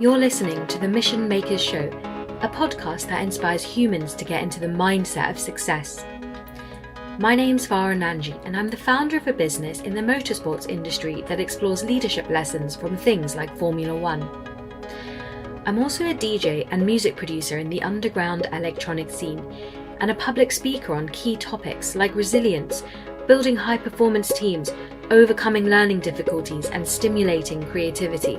You're listening to the Mission Makers Show, a podcast that inspires humans to get into the mindset of success. My name's Farah Nanji, and I'm the founder of a business in the motorsports industry that explores leadership lessons from things like Formula One. I'm also a DJ and music producer in the underground electronic scene, and a public speaker on key topics like resilience, building high-performance teams, overcoming learning difficulties, and stimulating creativity.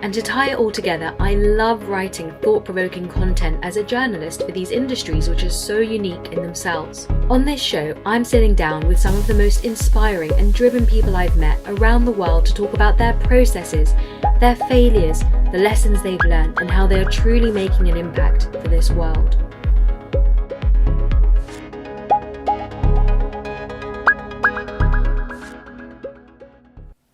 And to tie it all together, I love writing thought-provoking content as a journalist for these industries which are so unique in themselves. On this show, I'm sitting down with some of the most inspiring and driven people I've met around the world to talk about their processes, their failures, the lessons they've learned, and how they are truly making an impact for this world.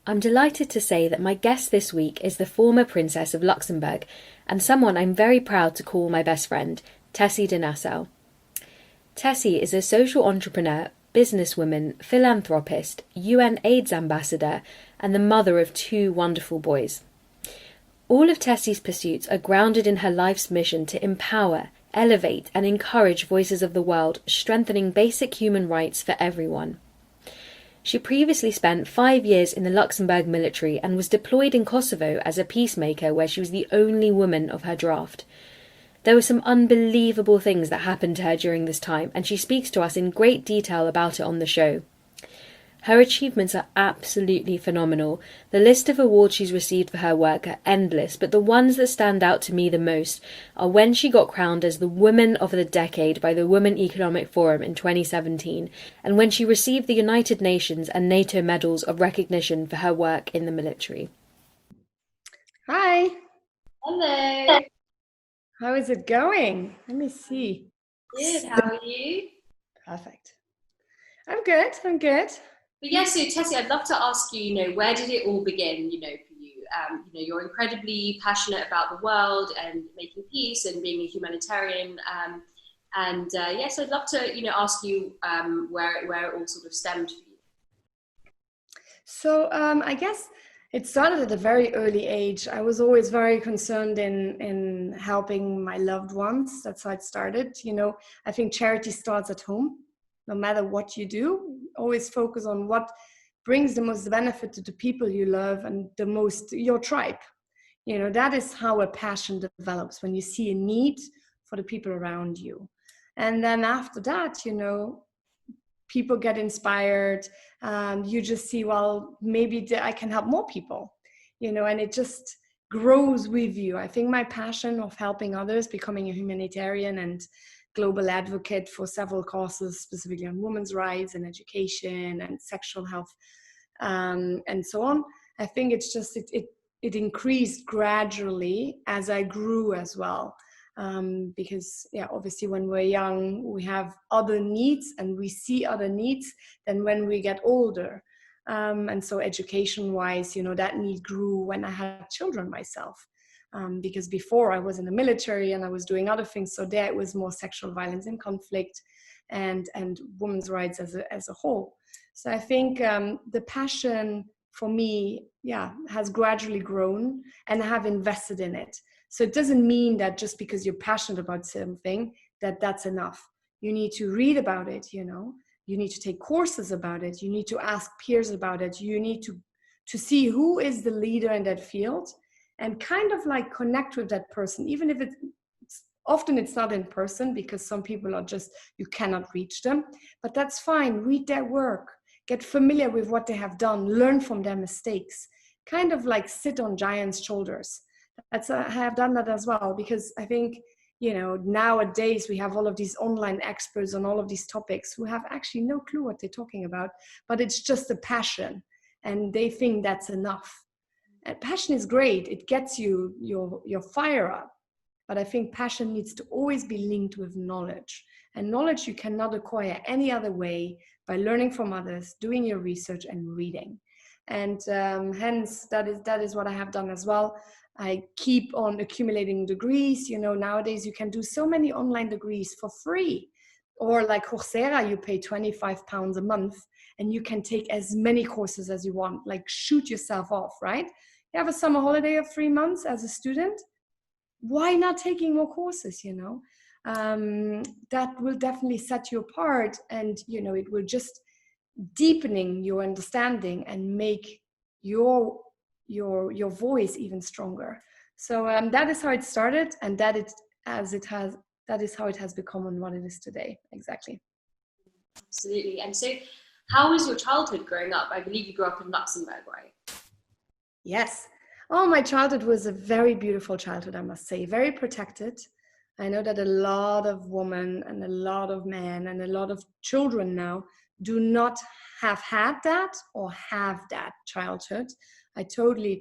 I'm delighted to say that my guest this week is the former Princess of Luxembourg, and someone I'm very proud to call my best friend, Tessy De Nassau. Tessy is a social entrepreneur, businesswoman, philanthropist, UN AIDS ambassador, and the mother of 2 wonderful boys. All of Tessy's pursuits are grounded in her life's mission to empower, elevate, and encourage voices of the world, strengthening basic human rights for everyone. She previously spent 5 years in the Luxembourg military and was deployed in Kosovo as a peacemaker, where she was the only woman of her draft. There were some unbelievable things that happened to her during this time, and she speaks to us in great detail about it on the show. Her achievements are absolutely phenomenal. The list of awards she's received for her work are endless, but the ones that stand out to me the most are when she got crowned as the Woman of the Decade by the Women Economic Forum in 2017, and when she received the United Nations and NATO medals of recognition for her work in the military. Hi. Hello. How is it going? Let me see. Good. How are you? Perfect. I'm good. But yeah, so Tessy, I'd love to ask you, where did it all begin, for you? You're incredibly passionate about the world and making peace and being a humanitarian. So I'd love to, ask you where it all sort of stemmed for you. So I guess it started at a very early age. I was always very concerned in helping my loved ones. That's how it started. I think charity starts at home. No matter what you do, always focus on what brings the most benefit to the people you love and the most your tribe. That is how a passion develops, when you see a need for the people around you. And then after that, people get inspired. You just see, well, maybe I can help more people, and it just grows with you. I think my passion of helping others, becoming a humanitarian and global advocate for several causes, specifically on women's rights and education and sexual health, and so on. I think it's just, it increased gradually as I grew as well. Because obviously when we're young, we have other needs and we see other needs than when we get older. And so education wise, that need grew when I had children myself. Because before I was in the military and I was doing other things, so there it was more sexual violence and conflict and women's rights as a whole. So I think the passion for me, has gradually grown, and I have invested in it. So it doesn't mean that just because you're passionate about something, that's enough. You need to read about it, you need to take courses about it, you need to ask peers about it, you need to see who is the leader in that field, and kind of like connect with that person, even if often it's not in person, because some people are just, you cannot reach them, but that's fine. Read their work, get familiar with what they have done, learn from their mistakes, kind of like sit on giants' shoulders. I have done that as well, because I think, nowadays we have all of these online experts on all of these topics who have actually no clue what they're talking about, but it's just a passion and they think that's enough. And passion is great. It gets you your fire up. But I think passion needs to always be linked with knowledge. And knowledge you cannot acquire any other way by learning from others, doing your research and reading. And hence, that is what I have done as well. I keep on accumulating degrees. Nowadays you can do so many online degrees for free. Or like Coursera, you pay £25 a month and you can take as many courses as you want, like shoot yourself off, right? you have a summer holiday of 3 months as a student, why not taking more courses, you know? That will definitely set you apart, and, you know, it will just deepening your understanding and make your voice even stronger. So that is how it started, and that is how it has become and what it is today. Exactly. Absolutely. And so how was your childhood growing up? I believe you grew up in Luxembourg, right? Yes. Oh, my childhood was a very beautiful childhood, I must say. Very protected. I know that a lot of women and a lot of men and a lot of children now do not have had that or have that childhood. I totally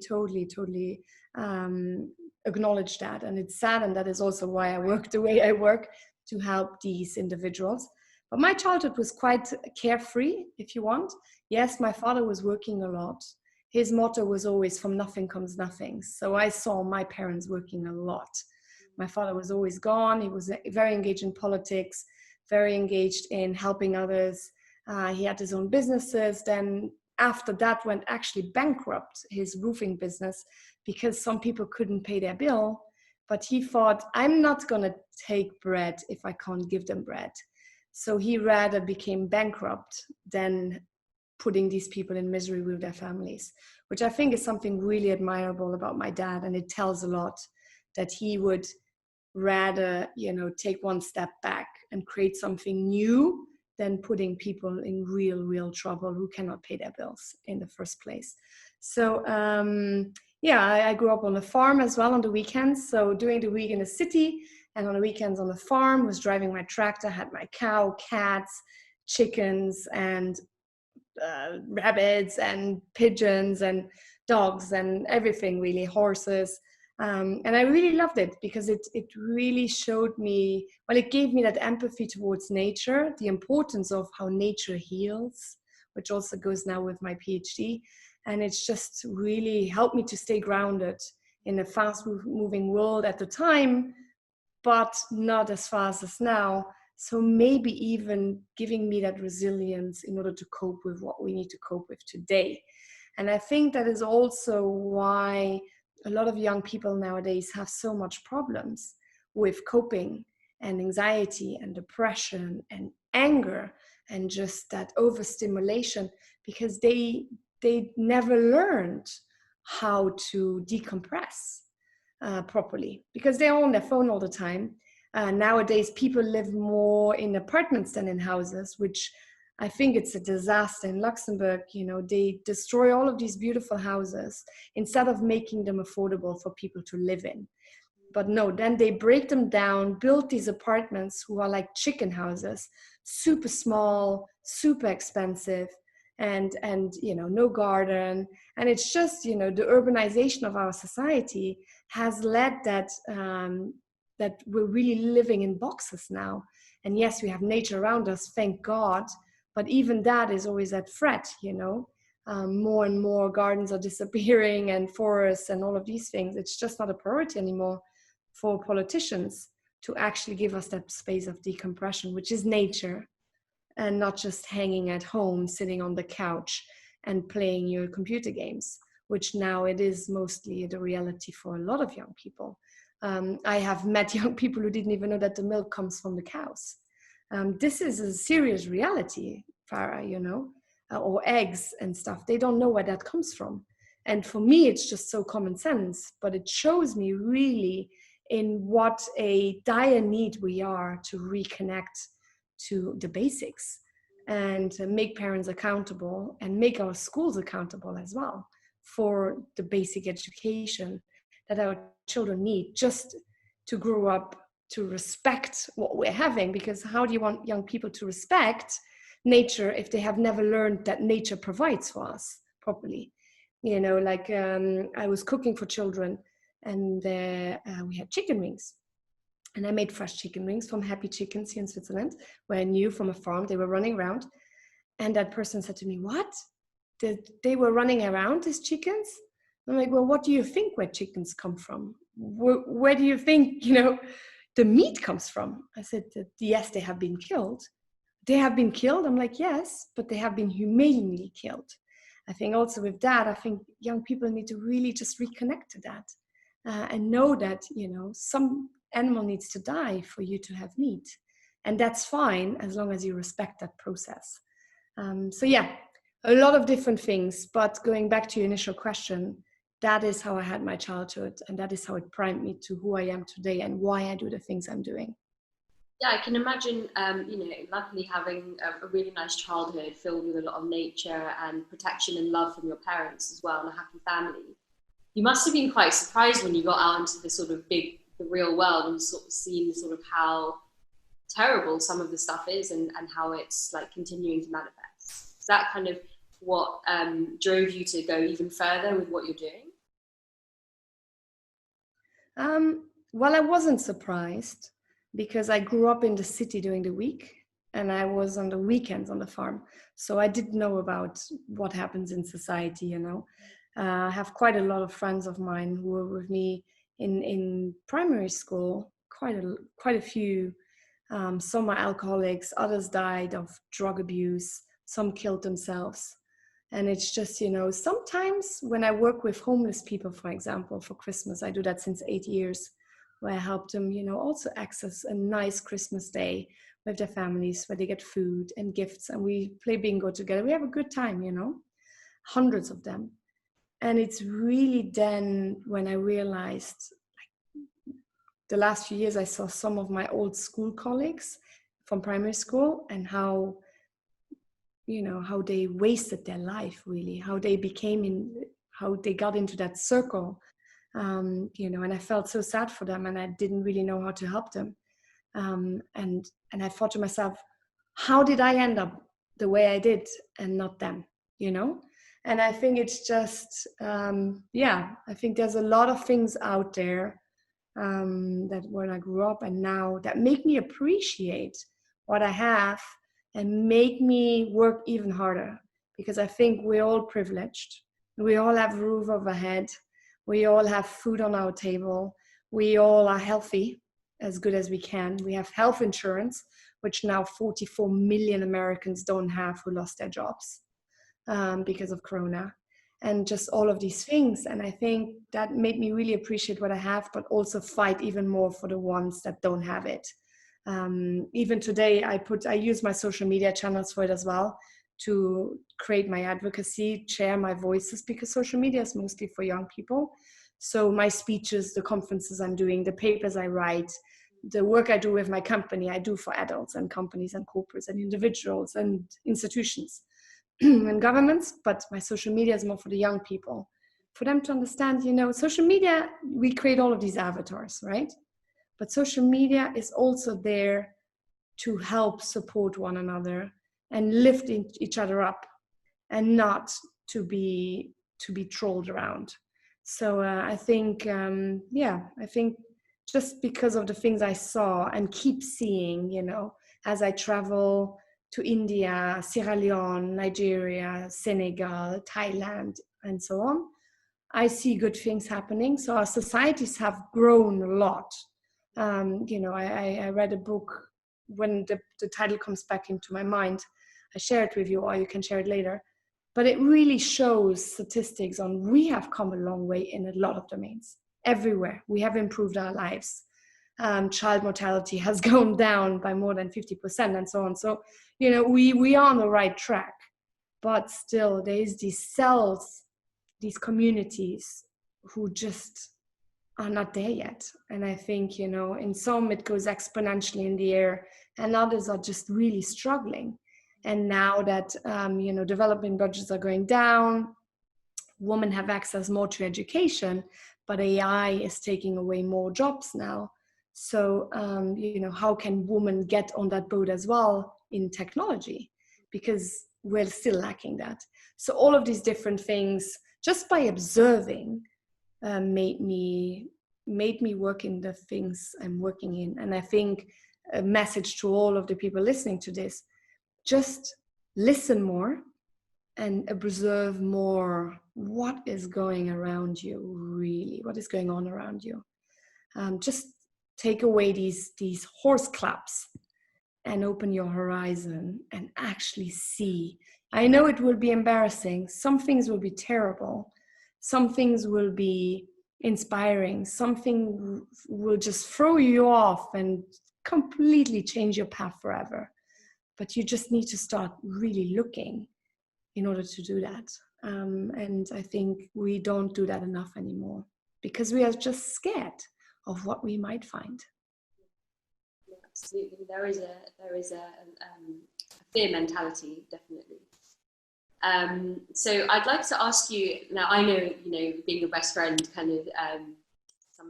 acknowledge that. And it's sad, and that is also why I work the way I work, to help these individuals. But my childhood was quite carefree, if you want. Yes, my father was working a lot. His motto was always, from nothing comes nothing. So I saw my parents working a lot. My father was always gone. He was very engaged in politics, very engaged in helping others. He had his own businesses. Then after that went actually bankrupt, his roofing business, because some people couldn't pay their bill. But he thought, I'm not going to take bread if I can't give them bread. So he rather became bankrupt than putting these people in misery with their families, which I think is something really admirable about my dad. And it tells a lot that he would rather, you know, take one step back and create something new than putting people in real trouble who cannot pay their bills in the first place. So yeah, I grew up on a farm as well on the weekends. So during the week in the city and on the weekends on the farm, was driving my tractor, had my cow, cats, chickens, and rabbits and pigeons and dogs and everything, really, horses. And I really loved it because it really showed me, well, it gave me that empathy towards nature, the importance of how nature heals, which also goes now with my PhD. And it's just really helped me to stay grounded in a fast moving world at the time, but not as fast as now. So maybe even giving me that resilience in order to cope with what we need to cope with today. And I think that is also why a lot of young people nowadays have so much problems with coping and anxiety and depression and anger and just that overstimulation, because they never learned how to decompress properly, because they're on their phone all the time. Nowadays, people live more in apartments than in houses, which I think it's a disaster in Luxembourg. You know, they destroy all of these beautiful houses instead of making them affordable for people to live in. But no, then they break them down, build these apartments who are like chicken houses, super small, super expensive, and you know, no garden. And it's just, you know, the urbanization of our society has led that that we're really living in boxes now. And yes, we have nature around us, thank God, but even that is always at threat, you know. More and more gardens are disappearing, and forests and all of these things. It's just not a priority anymore for politicians to actually give us that space of decompression, which is nature, and not just hanging at home, sitting on the couch and playing your computer games, which now it is mostly the reality for a lot of young people. I have met young people who didn't even know that the milk comes from the cows. This is a serious reality, Farah, you know, or eggs and stuff. They don't know where that comes from. And for me, it's just so common sense, but it shows me really in what a dire need we are to reconnect to the basics and make parents accountable and make our schools accountable as well for the basic education that our children need just to grow up to respect what we're having. Because how do you want young people to respect nature if they have never learned that nature provides for us properly? You know, like I was cooking for children, and we had chicken wings. And I made fresh chicken wings from Happy Chickens here in Switzerland, where I knew from a farm they were running around. And that person said to me, what? They were running around, these chickens? I'm like, well, what do you think where chickens come from? Where do you think, you know, the meat comes from? I said, yes, they have been killed. They have been killed? I'm like, yes, but they have been humanely killed. I think also with that, I think young people need to really just reconnect to that and know that, some animal needs to die for you to have meat. And that's fine as long as you respect that process. So yeah, a lot of different things. But going back to your initial question, that is how I had my childhood. And that is how it primed me to who I am today and why I do the things I'm doing. Yeah, I can imagine, luckily having a really nice childhood filled with a lot of nature and protection and love from your parents as well, and a happy family. You must have been quite surprised when you got out into the sort of the real world and sort of seen sort of how terrible some of the stuff is and how it's like continuing to manifest. Is that kind of what drove you to go even further with what you're doing? Well, I wasn't surprised because I grew up in the city during the week and I was on the weekends on the farm. So I didn't know about what happens in society, I have quite a lot of friends of mine who were with me in primary school, quite a few. Some are alcoholics, others died of drug abuse, some killed themselves. And it's just, sometimes when I work with homeless people, for example, for Christmas, I do that since 8 years, where I help them, also access a nice Christmas day with their families, where they get food and gifts and we play bingo together. We have a good time, hundreds of them. And it's really then when I realized, the last few years, I saw some of my old school colleagues from primary school and how they wasted their life, really, how they got into that circle, and I felt so sad for them and I didn't really know how to help them. And I thought to myself, how did I end up the way I did and not them, And I think it's just, I think there's a lot of things out there that when I grew up and now that make me appreciate what I have and make me work even harder, because I think we're all privileged. We all have a roof overhead. We all have food on our table. We all are healthy as good as we can. We have health insurance, which now 44 million Americans don't have, who lost their jobs because of Corona. And just all of these things. And I think that made me really appreciate what I have, but also fight even more for the ones that don't have it. Even today, I use my social media channels for it as well, to create my advocacy, share my voices, because social media is mostly for young people. So my speeches, the conferences I'm doing, the papers I write, the work I do with my company, I do for adults and companies and corporates and individuals and institutions and governments, but my social media is more for the young people, for them to understand, social media, we create all of these avatars, right? But social media is also there to help support one another and lift each other up, and not to be trolled around. So I think, I think just because of the things I saw and keep seeing, as I travel to India, Sierra Leone, Nigeria, Senegal, Thailand, and so on, I see good things happening. So our societies have grown a lot. I read a book, when the title comes back into my mind, I share it with you, or you can share it later. But it really shows statistics on we have come a long way in a lot of domains. Everywhere, we have improved our lives. Child mortality has gone down by more than 50% and so on. So, we are on the right track, but still there's these cells, these communities who just are not there yet. And I think, in some it goes exponentially in the air and others are just really struggling. And now that, development budgets are going down, women have access more to education, but AI is taking away more jobs now. So, how can women get on that boat as well in technology? Because we're still lacking that. So all of these different things, just by observing, made me work in the things I'm working in. And I think a message to all of the people listening to this, just listen more and observe more what is going around you, really, what is going on around you. Just take away these horse claps and open your horizon and actually see I know it will be embarrassing. Some things will be terrible. Some things will be inspiring. Something will just throw you off and completely change your path forever. But you just need to start really looking in order to do that. And I think we don't do that enough anymore because we are just scared of what we might find. Yeah, absolutely, there is a fear mentality, definitely. So I'd like to ask you now. I know, being your best friend, kind of.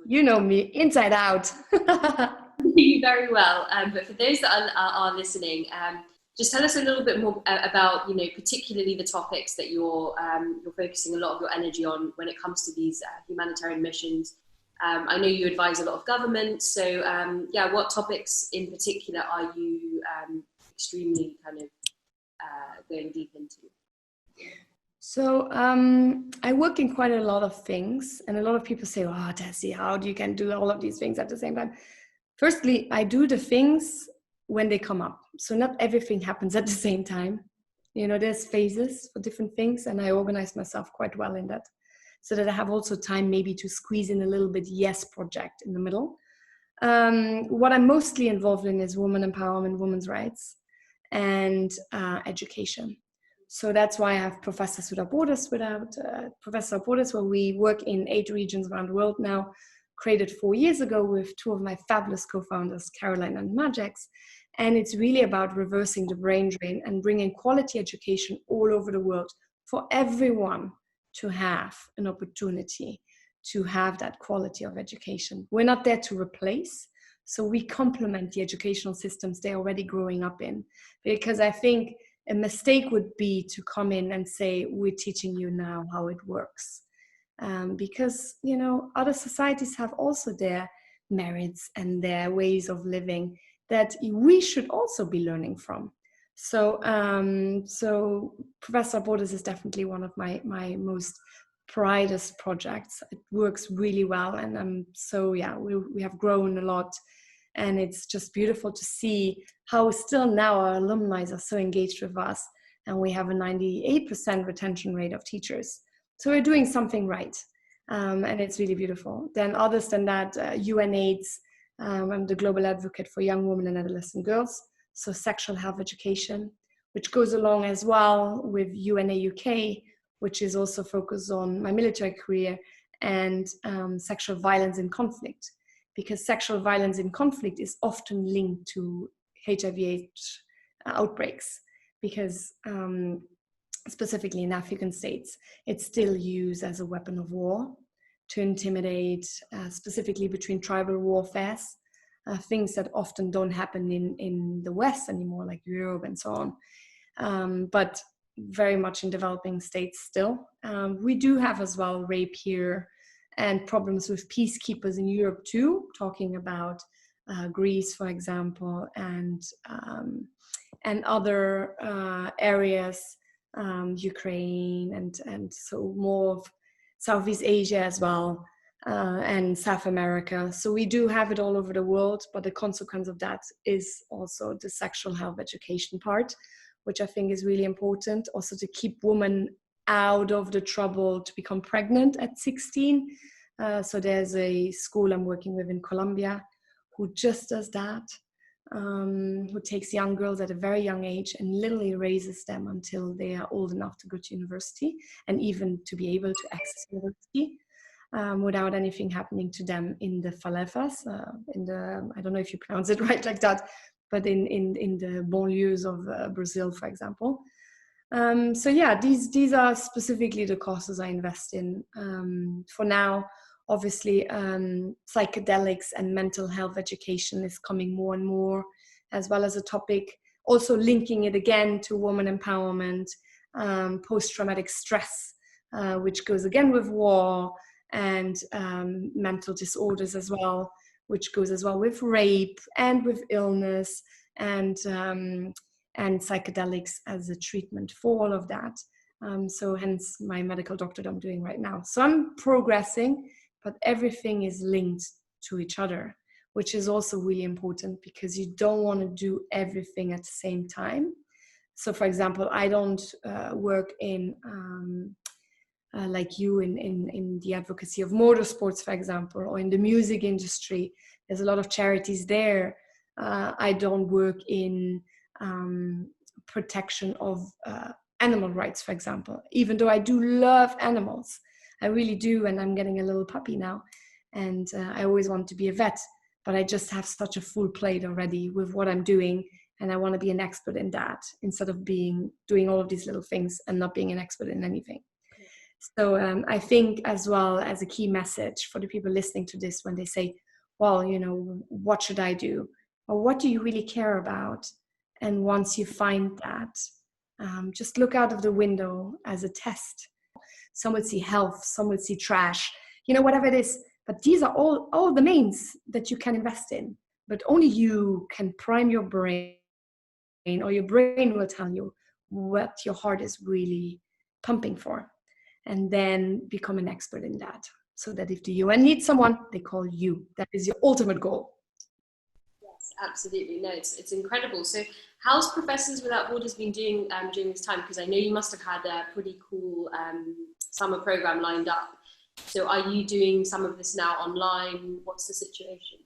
You know me inside out. You very well. But for those that are listening, just tell us a little bit more about, particularly the topics that you're focusing a lot of your energy on when it comes to these humanitarian missions. I know you advise a lot of governments, so what topics in particular are you extremely kind of going deep into? So I work in quite a lot of things, and a lot of people say, "Oh, Tessy, how do you can do all of these things at the same time?" Firstly, I do the things when they come up. So not everything happens at the same time. There's phases for different things, and I organize myself quite well in that, so that I have also time maybe to squeeze in a little bit yes project in the middle. What I'm mostly involved in is women empowerment, women's rights, and education. So that's why I have Professors Without Borders, where we work in 8 regions around the world now, created 4 years ago with 2 of my fabulous co-founders, Calin and Nanji. And it's really about reversing the brain drain and bringing quality education all over the world for everyone to have an opportunity to have that quality of education. We're not there to replace, so we complement the educational systems they're already growing up in. Because I think a mistake would be to come in and say, we're teaching you now how it works. Because, other societies have also their merits and their ways of living that we should also be learning from. So Professor Borders is definitely one of my most proudest projects. It works really well, and we have grown a lot, and it's just beautiful to see how still now our alumni are so engaged with us, and we have a 98% retention rate of teachers. So we're doing something right, and it's really beautiful. Then others than that, UNAIDS, I'm the global advocate for young women and adolescent girls, so sexual health education, which goes along as well with UNA UK, which is also focused on my military career and sexual violence in conflict, because sexual violence in conflict is often linked to HIV/AIDS outbreaks, because specifically in African states, it's still used as a weapon of war to intimidate, specifically between tribal warfares, things that often don't happen in the West anymore, like Europe and so on, but very much in developing states still. We do have as well rape here and problems with peacekeepers in Europe too, talking about Greece, for example, and other areas, Ukraine, and so more of Southeast Asia as well, and South America. So we do have it all over the world, but the consequence of that is also the sexual health education part, which I think is really important, also to keep women out of the trouble to become pregnant at 16. So there's a school I'm working with in Colombia who just does that, who takes young girls at a very young age and literally raises them until they are old enough to go to university and even to be able to access university without anything happening to them in the favelas, I don't know if you pronounce it right like that, but in the banlieues of Brazil, for example. These are specifically the causes I invest in. For now, obviously, psychedelics and mental health education is coming more and more, as well as a topic, also linking it again to woman empowerment, post-traumatic stress, which goes again with war, and mental disorders as well, which goes as well with rape and with illness, and psychedelics as a treatment for all of that. So hence my medical doctorate I'm doing right now. So I'm progressing, but everything is linked to each other, which is also really important because you don't want to do everything at the same time. So for example, I don't work in like you in the advocacy of motorsports, for example, or in the music industry. There's a lot of charities there. I don't work in protection of animal rights, for example, even though I do love animals. I really do, and I'm getting a little puppy now, and I always want to be a vet, but I just have such a full plate already with what I'm doing, and I want to be an expert in that instead of doing all of these little things and not being an expert in anything. So I think as well as a key message for the people listening to this, when they say, well, you know, what should I do? Or what do you really care about? And once you find that, just look out of the window as a test. Some would see health, some would see trash, you know, whatever it is. But these are all the mains that you can invest in. But only you can prime your brain, or your brain will tell you what your heart is really pumping for. And then become an expert in that. So that if the UN needs someone, they call you. That is your ultimate goal. Yes, absolutely. No, it's incredible. So how's Professors Without Borders been doing during this time? Because I know you must have had a pretty cool summer program lined up. So are you doing some of this now online? What's the situation?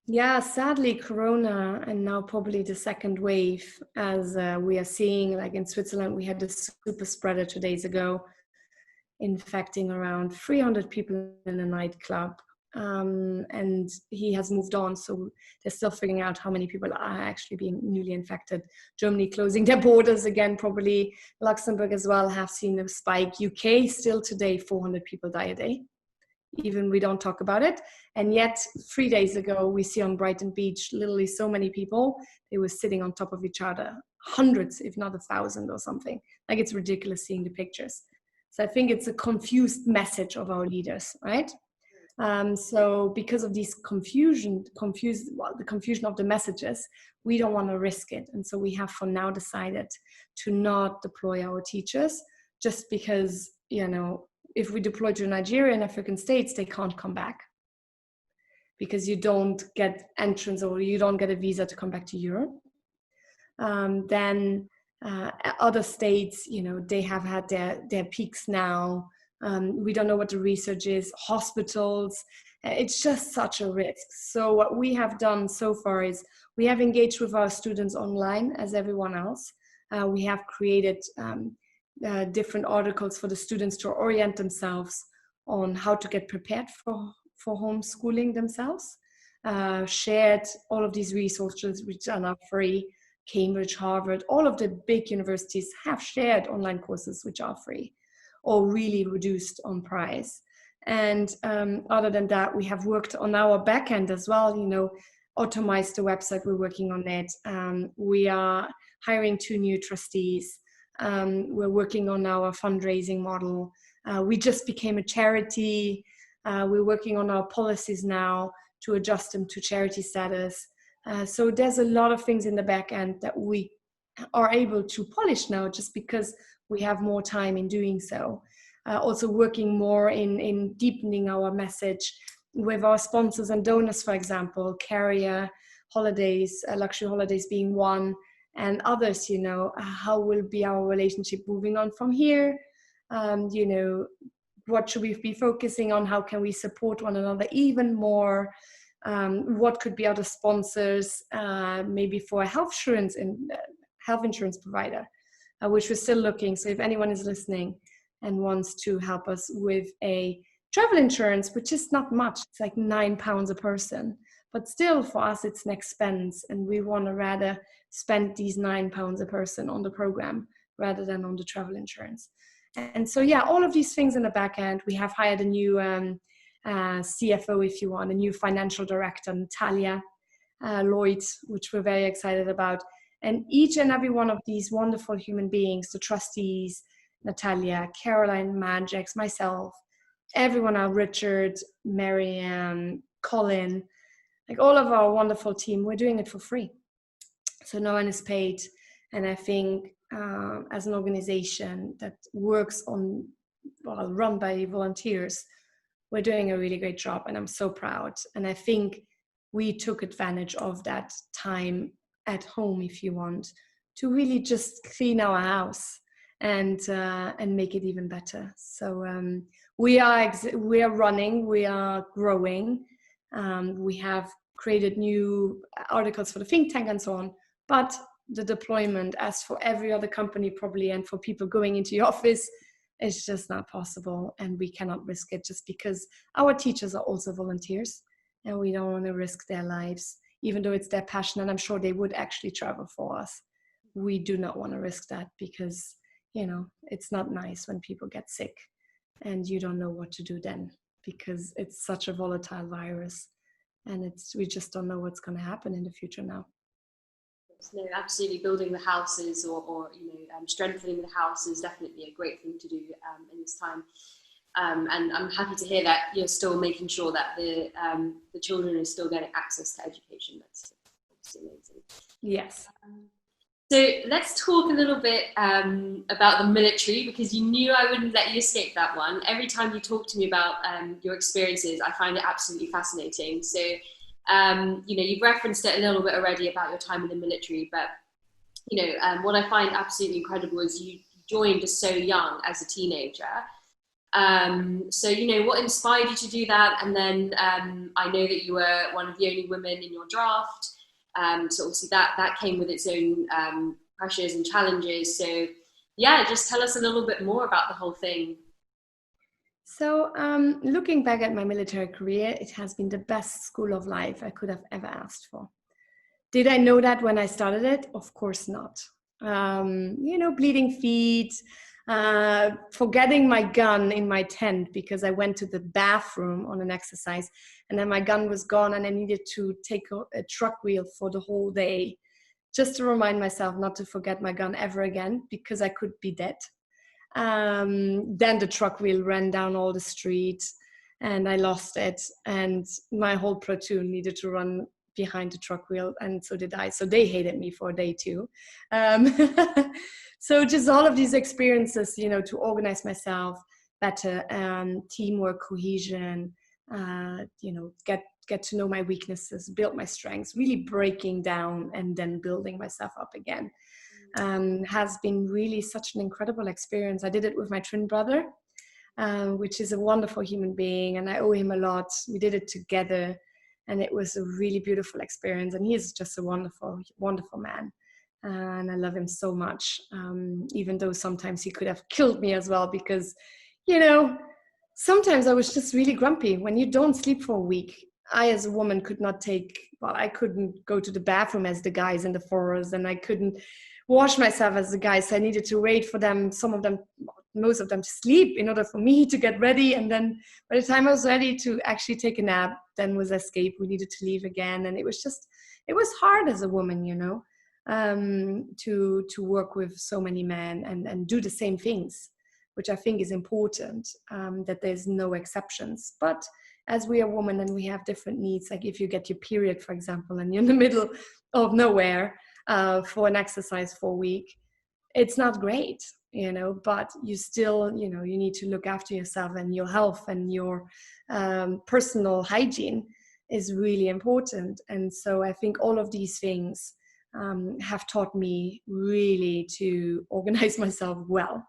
Yeah, sadly, Corona, and now probably the second wave, as we are seeing, like in Switzerland, we had the super spreader 2 days ago, infecting around 300 people in a nightclub. And he has moved on, so they're still figuring out how many people are actually being newly infected. Germany closing their borders again, probably. Luxembourg as well have seen a spike. UK still today, 400 people die a day. Even we don't talk about it. And yet 3 days ago, we see on Brighton Beach, literally so many people, they were sitting on top of each other, hundreds, if not 1,000 or something. Like, it's ridiculous seeing the pictures. So I think it's a confused message of our leaders, right? So because of these the confusion of the messages, we don't want to risk it. And so we have for now decided to not deploy our teachers, just because, you know, if we deploy to Nigeria and African states, they can't come back because you don't get entrance, or you don't get a visa to come back to Europe. Then other states, you know, they have had their peaks now. We don't know what the research is. Hospitals, it's just such a risk. So what we have done so far is we have engaged with our students online as everyone else. We have created different articles for the students to orient themselves on how to get prepared for homeschooling themselves. Shared all of these resources, which are now free. Cambridge, Harvard, all of the big universities have shared online courses which are free or really reduced on price. And other than that, we have worked on our backend as well, you know, automate the website, we're working on it. We are hiring 2 new trustees. We're working on our fundraising model. We just became a charity. We're working on our policies now to adjust them to charity status. So there's a lot of things in the back end that we are able to polish now, just because we have more time in doing so. Also working more in deepening our message with our sponsors and donors, for example, Carrier Holidays, Luxury Holidays being one, and others, you know, how will be our relationship moving on from here? You know, what should we be focusing on? How can we support one another even more? What could be other sponsors, maybe for a health insurance provider, which we're still looking. So if anyone is listening and wants to help us with a travel insurance, which is not much, it's like £9 a person, but still for us it's an expense, and we want to rather spend these £9 a person on the program rather than on the travel insurance. And so, yeah, all of these things in the back end. We have hired a new CFO, if you want, a new financial director, Natalia Lloyd, which we're very excited about. And each and every one of these wonderful human beings, the trustees, Natalia, Caroline, Magix, myself, everyone, Richard, Marianne, Colin, like all of our wonderful team, we're doing it for free. So no one is paid. And I think as an organization that works on, well, run by volunteers, we're doing a really great job, and I'm so proud. And I think we took advantage of that time at home, if you want, to really just clean our house and make it even better. So we are running, we are growing. We have created new articles for the think tank and so on, but the deployment, as for every other company probably, and for people going into the office, is just not possible, and we cannot risk it just because our teachers are also volunteers, and we don't want to risk their lives, even though it's their passion, and I'm sure they would actually travel for us. We do not want to risk that because, you know, it's not nice when people get sick and you don't know what to do then, because it's such a volatile virus, and we just don't know what's going to happen in the future now. No, absolutely. Building the houses or strengthening the house is definitely a great thing to do in this time. And I'm happy to hear that you're still making sure that the children are still getting access to education. That's amazing. Yes. So let's talk a little bit about the military, because you knew I wouldn't let you escape that one. Every time you talk to me about your experiences, I find it absolutely fascinating. So, you've referenced it a little bit already about your time in the military, but, what I find absolutely incredible is you joined so young as a teenager. So, what inspired you to do that? And then I know that you were one of the only women in your draft. So obviously that came with its own pressures and challenges. So yeah, just tell us a little bit more about the whole thing. So looking back at my military career, it has been the best school of life I could have ever asked for. Did I know that when I started it? Of course not. Bleeding feet, forgetting my gun in my tent because I went to the bathroom on an exercise, and then my gun was gone and I needed to take a truck wheel for the whole day just to remind myself not to forget my gun ever again, because I could be dead. Then the truck wheel ran down all the streets and I lost it, and my whole platoon needed to run behind the truck wheel, and so did I. So they hated me for a day too. So just all of these experiences, to organize myself better, teamwork, cohesion, get to know my weaknesses, build my strengths, really breaking down and then building myself up again, has been really such an incredible experience. I did it with my twin brother, which is a wonderful human being, and I owe him a lot. We did it together, and it was a really beautiful experience. And he is just a wonderful, wonderful man. And I love him so much, even though sometimes he could have killed me as well, because, sometimes I was just really grumpy. When you don't sleep for a week, I, as a woman, I couldn't go to the bathroom as the guys in the forest, and I couldn't wash myself as the guys. So I needed to wait for them, most of them to sleep in order for me to get ready. And then by the time I was ready to actually take a nap, then was escape. We needed to leave again. And it was hard as a woman, to work with so many men and do the same things, which I think is important, that there's no exceptions. But as we are women and we have different needs, like if you get your period, for example, and you're in the middle of nowhere for an exercise for a week, it's not great, but you still, you need to look after yourself, and your health and your personal hygiene is really important. And so I think all of these things have taught me really to organize myself well.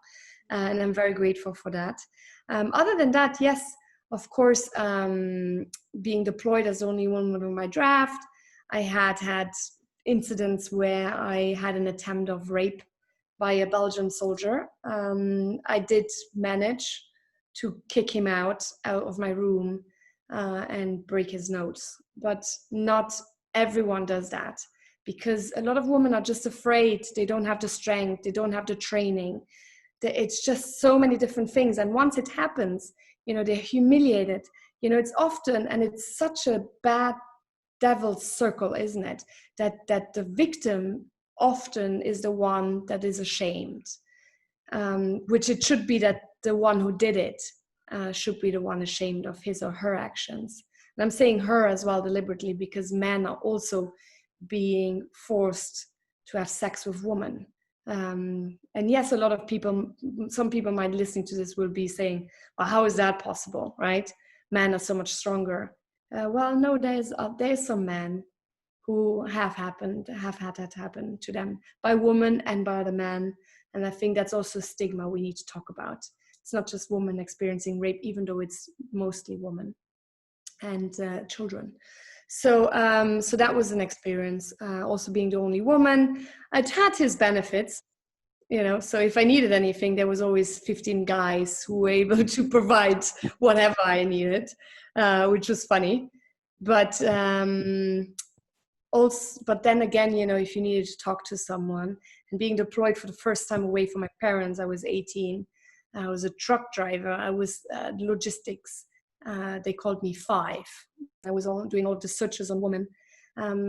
And I'm very grateful for that. Other than that, yes, of course, being deployed as only one woman in my draft, I had incidents where I had an attempt of rape by a Belgian soldier. I did manage to kick him out of my room and break his nose, but not everyone does that, because a lot of women are just afraid. They don't have the strength, they don't have the training. It's just so many different things. And once it happens, they're humiliated. It's often, and it's such a bad devil's circle, isn't it? That the victim often is the one that is ashamed, which it should be that the one who did it should be the one ashamed of his or her actions. And I'm saying her as well deliberately, because men are also being forced to have sex with women. And yes, a lot of people, some people might listening to this will be saying, well, how is that possible, right? Men are so much stronger. Well, no, there's some men who have had that happen to them by women and by other men. And I think that's also a stigma we need to talk about. It's not just women experiencing rape, even though it's mostly women and children. So that was an experience. Also being the only woman, it had its benefits, you know. So if I needed anything, there was always 15 guys who were able to provide whatever I needed, which was funny. But also, but then again, you know, if you needed to talk to someone, and being deployed for the first time away from my parents, I was 18. I was a truck driver. I was logistics. They called me 5. I was doing all the searches on women.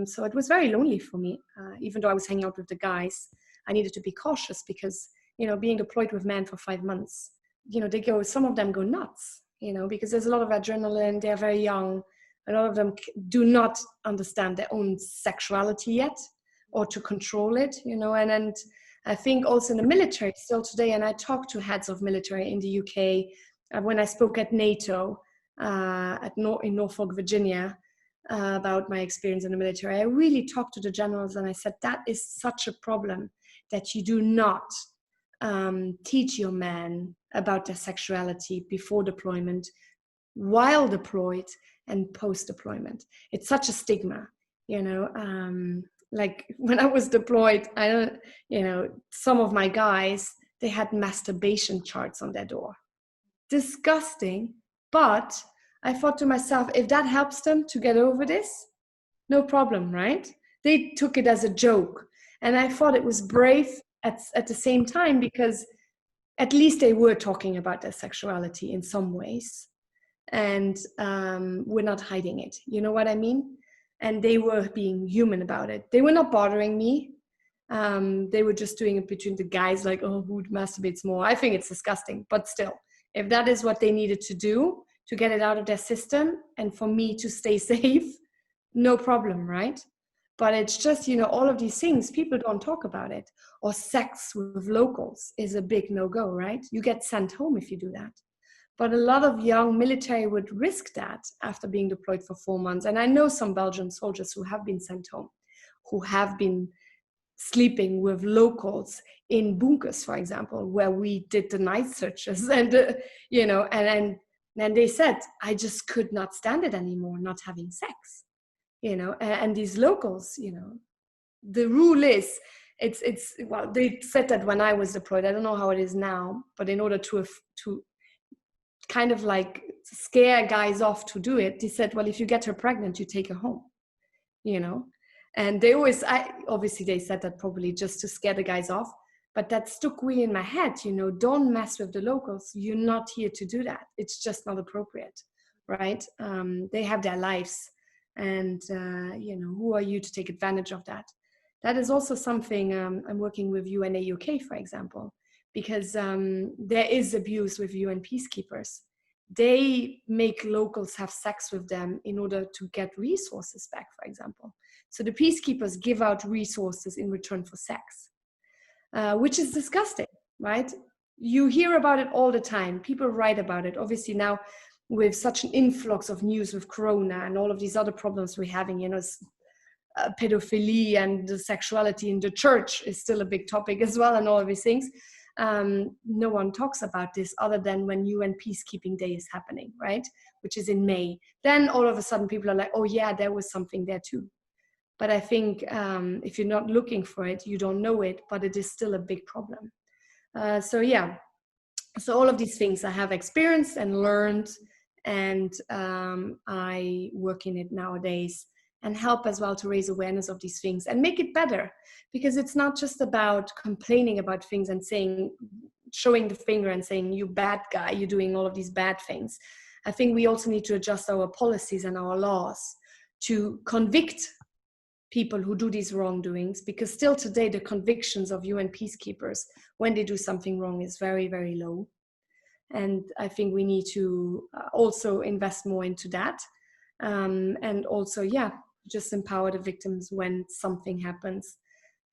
So it was very lonely for me. Even though I was hanging out with the guys, I needed to be cautious because, you know, being deployed with men for 5 months, you know, some of them go nuts, you know, because there's a lot of adrenaline. They're very young. A lot of them do not understand their own sexuality yet, or to control it, you know. And I think also in the military still today, and I talked to heads of military in the UK when I spoke at NATO in Norfolk, Virginia, about my experience in the military. I really talked to the generals and I said, that is such a problem that you do not teach your men about their sexuality before deployment, while deployed, and post-deployment. It's such a stigma, you know. Like when I was deployed, some of my guys, they had masturbation charts on their door. Disgusting. But I thought to myself, if that helps them to get over this, no problem, right? They took it as a joke. And I thought it was brave at the same time, because at least they were talking about their sexuality in some ways. And we're not hiding it. You know what I mean? And they were being human about it. They were not bothering me. They were just doing it between the guys, like, oh, who masturbates more? I think it's disgusting. But still, if that is what they needed to do to get it out of their system and for me to stay safe, no problem, right? But it's just, you know, all of these things, people don't talk about it. Or sex with locals is a big no-go, right? You get sent home if you do that. But a lot of young military would risk that after being deployed for 4 months. And I know some Belgian soldiers who have been sent home, who have been sleeping with locals in bunkers, for example, where we did the night searches. And, you know, and they said, I just could not stand it anymore, not having sex, you know. And these locals, you know, the rule is, well, they said that when I was deployed, I don't know how it is now, but in order to kind of like scare guys off to do it, they said, well, if you get her pregnant, you take her home, you know. And they always, obviously they said that probably just to scare the guys off, but that stuck really in my head, you know, don't mess with the locals. You're not here to do that. It's just not appropriate, right? They have their lives, and, you know, who are you to take advantage of that? That is also something I'm working with UNA UK, for example, because there is abuse with UN peacekeepers. They make locals have sex with them in order to get resources back, for example. So the peacekeepers give out resources in return for sex, which is disgusting, right? You hear about it all the time. People write about it. Obviously now with such an influx of news with Corona and all of these other problems we're having, you know, pedophilia and the sexuality in the church is still a big topic as well, and all of these things. No one talks about this other than when UN Peacekeeping Day is happening, right? Which is in May. Then all of a sudden people are like, oh yeah, there was something there too. But I think if you're not looking for it, you don't know it, but it is still a big problem. So yeah, so all of these things I have experienced and learned, and I work in it nowadays and help as well to raise awareness of these things and make it better, because it's not just about complaining about things and saying, showing the finger and saying, you bad guy, you're doing all of these bad things. I think we also need to adjust our policies and our laws to convict people who do these wrongdoings, because still today the convictions of UN peacekeepers when they do something wrong is very, very low. And I think we need to also invest more into that. And also, yeah, just empower the victims when something happens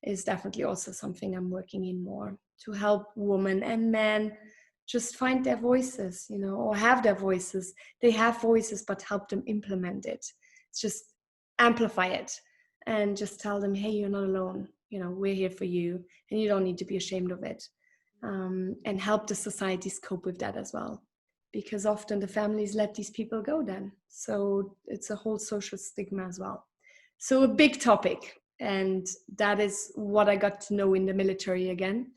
is definitely also something I'm working in more, to help women and men just find their voices, you know, or have their voices. They have voices, but help them implement it. It's just amplify it. and just tell them, hey, you're not alone. We're here for you, and you don't need to be ashamed of it. And help the societies cope with that as well, because often the families let these people go then. So it's a whole social stigma as well. So a big topic, and that is what I got to know in the military again,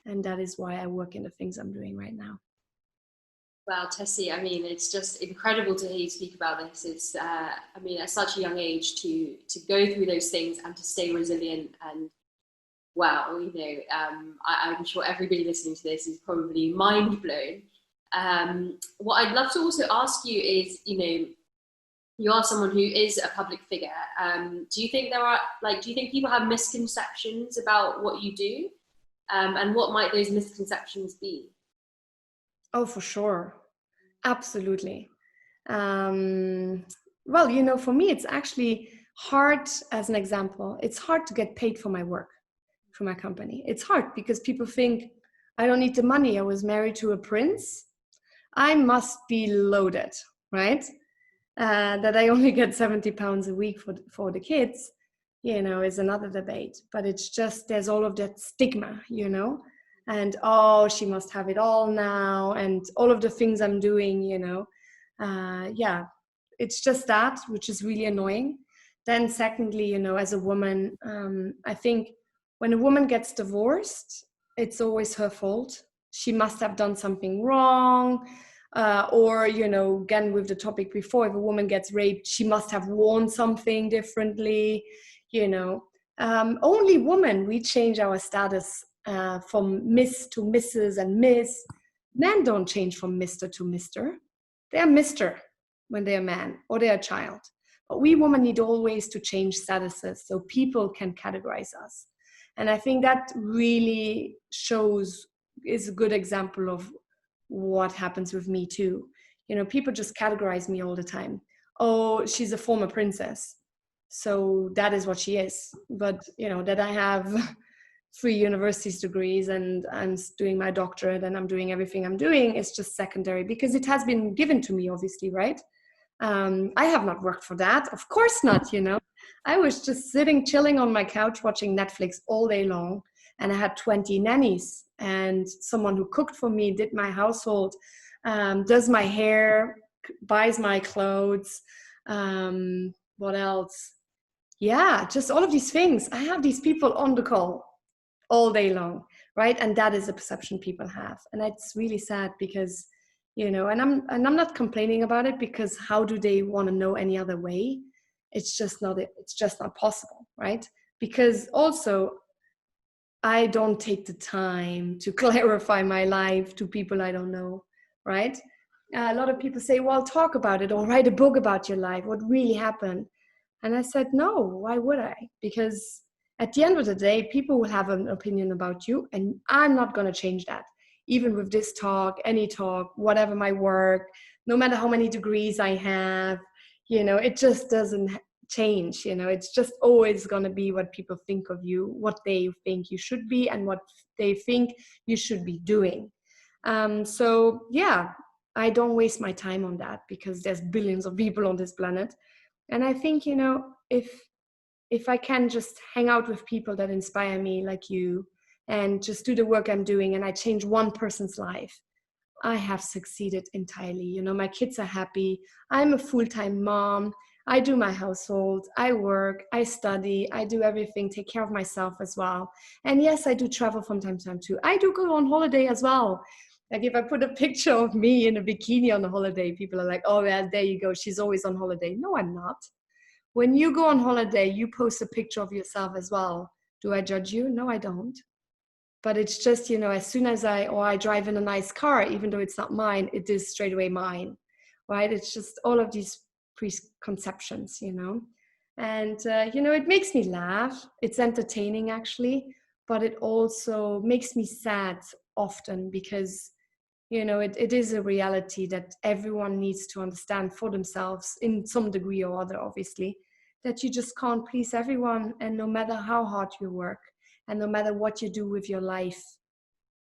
and that is why I work in the things I'm doing right now. Wow, Tessy, I mean, it's just incredible to hear you speak about this. It's, I mean, at such a young age to go through those things and to stay resilient. And wow, I'm sure everybody listening to this is probably mind blown. What I'd love to also ask you is, you are someone who is a public figure. Do you think people have misconceptions about what you do? And what might those misconceptions be? Oh, for sure. Absolutely. Well, for me, it's actually hard, as an example, it's hard to get paid for my work, for my company. It's hard because people think, I don't need the money. I was married to a prince. I must be loaded, right? That I only get 70 pounds a week for the kids, is another debate. But it's just, there's all of that stigma, and oh, she must have it all now, and all of the things I'm doing, it's just that, which is really annoying. Then secondly, as a woman, I think when a woman gets divorced, it's always her fault. She must have done something wrong. Or, again, with the topic before, if a woman gets raped, she must have worn something differently, Only women, we change our status from Miss to Mrs. and Miss. Men don't change from Mr. to Mr. They're Mr. when they're a man or they're a child. But we women need always to change statuses so people can categorize us. And I think that really is a good example of what happens with me too. People just categorize me all the time. Oh, she's a former princess, so that is what she is. But that I have 3 university degrees and I'm doing my doctorate and I'm doing everything I'm doing is just secondary, because it has been given to me, obviously, right? I have not worked for that, of course not. I was just sitting, chilling on my couch, watching Netflix all day long, and I had 20 nannies and someone who cooked for me, did my household, does my hair, buys my clothes. What else? Yeah, just all of these things. I have these people on the call all day long, right? And that is a perception people have, and it's really sad because, and I'm not complaining about it, because how do they want to know any other way? It's just not possible, right? Because also, I don't take the time to clarify my life to people I don't know, right? A lot of people say, well, talk about it or write a book about your life, what really happened. And I said, no, why would I? Because at the end of the day, people will have an opinion about you, and I'm not going to change that. Even with this talk, any talk, whatever my work, no matter how many degrees I have, it just doesn't change. It's just always going to be what people think of you, what they think you should be, and what they think you should be doing. So yeah, I don't waste my time on that, because there's billions of people on this planet. And I think, if I can just hang out with people that inspire me, like you, and just do the work I'm doing, and I change one person's life, I have succeeded entirely. My kids are happy. I'm a full-time mom. I do my household. I work. I study. I do everything. Take care of myself as well. And yes, I do travel from time to time too. I do go on holiday as well. Like if I put a picture of me in a bikini on a holiday, people are like, oh, yeah, there you go. She's always on holiday. No, I'm not. When you go on holiday, you post a picture of yourself as well. Do I judge you? No, I don't. But it's just, as soon as I drive in a nice car, even though it's not mine, it is straight away mine, right? It's just all of these preconceptions, and, it makes me laugh. It's entertaining, actually, but it also makes me sad often, because, it is a reality that everyone needs to understand for themselves in some degree or other, obviously, that you just can't please everyone. And no matter how hard you work, and no matter what you do with your life,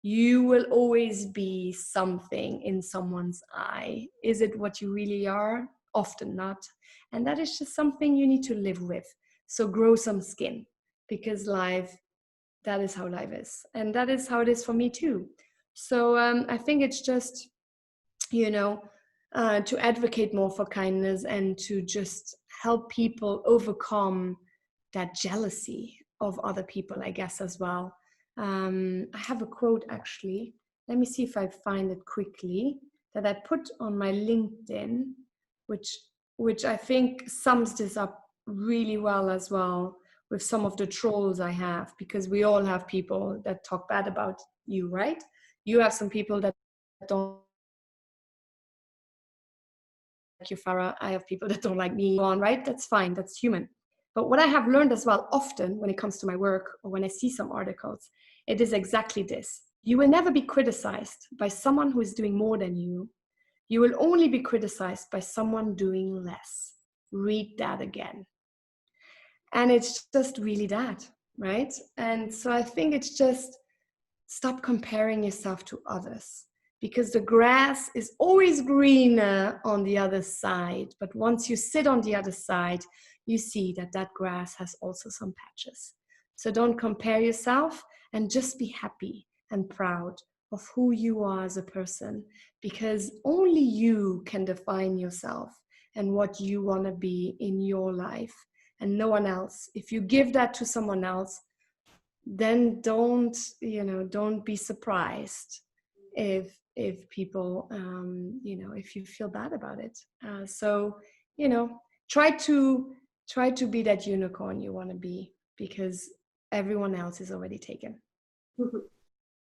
you will always be something in someone's eye. Is it what you really are? Often not. And that is just something you need to live with. So grow some skin, because that is how life is. And that is how it is for me too. So I think it's just, to advocate more for kindness and to just help people overcome that jealousy of other people, I guess, as well. I have a quote, actually. Let me see if I find it quickly, that I put on my LinkedIn, which I think sums this up really well as well, with some of the trolls I have, because we all have people that talk bad about you, right? You have some people that don't like you, Farah. I have people that don't like me, right? That's fine, that's human. But what I have learned as well, often when it comes to my work or when I see some articles, it is exactly this. You will never be criticized by someone who is doing more than you. You will only be criticized by someone doing less. Read that again. And it's just really that, right? And so I think it's just stop comparing yourself to others, because the grass is always greener on the other side. But once you sit on the other side, you see that grass has also some patches. So don't compare yourself, and just be happy and proud of who you are as a person, because only you can define yourself and what you want to be in your life, and no one else. If you give that to someone else, then don't be surprised if people if you feel bad about it. So try to be that unicorn you want to be, because everyone else is already taken.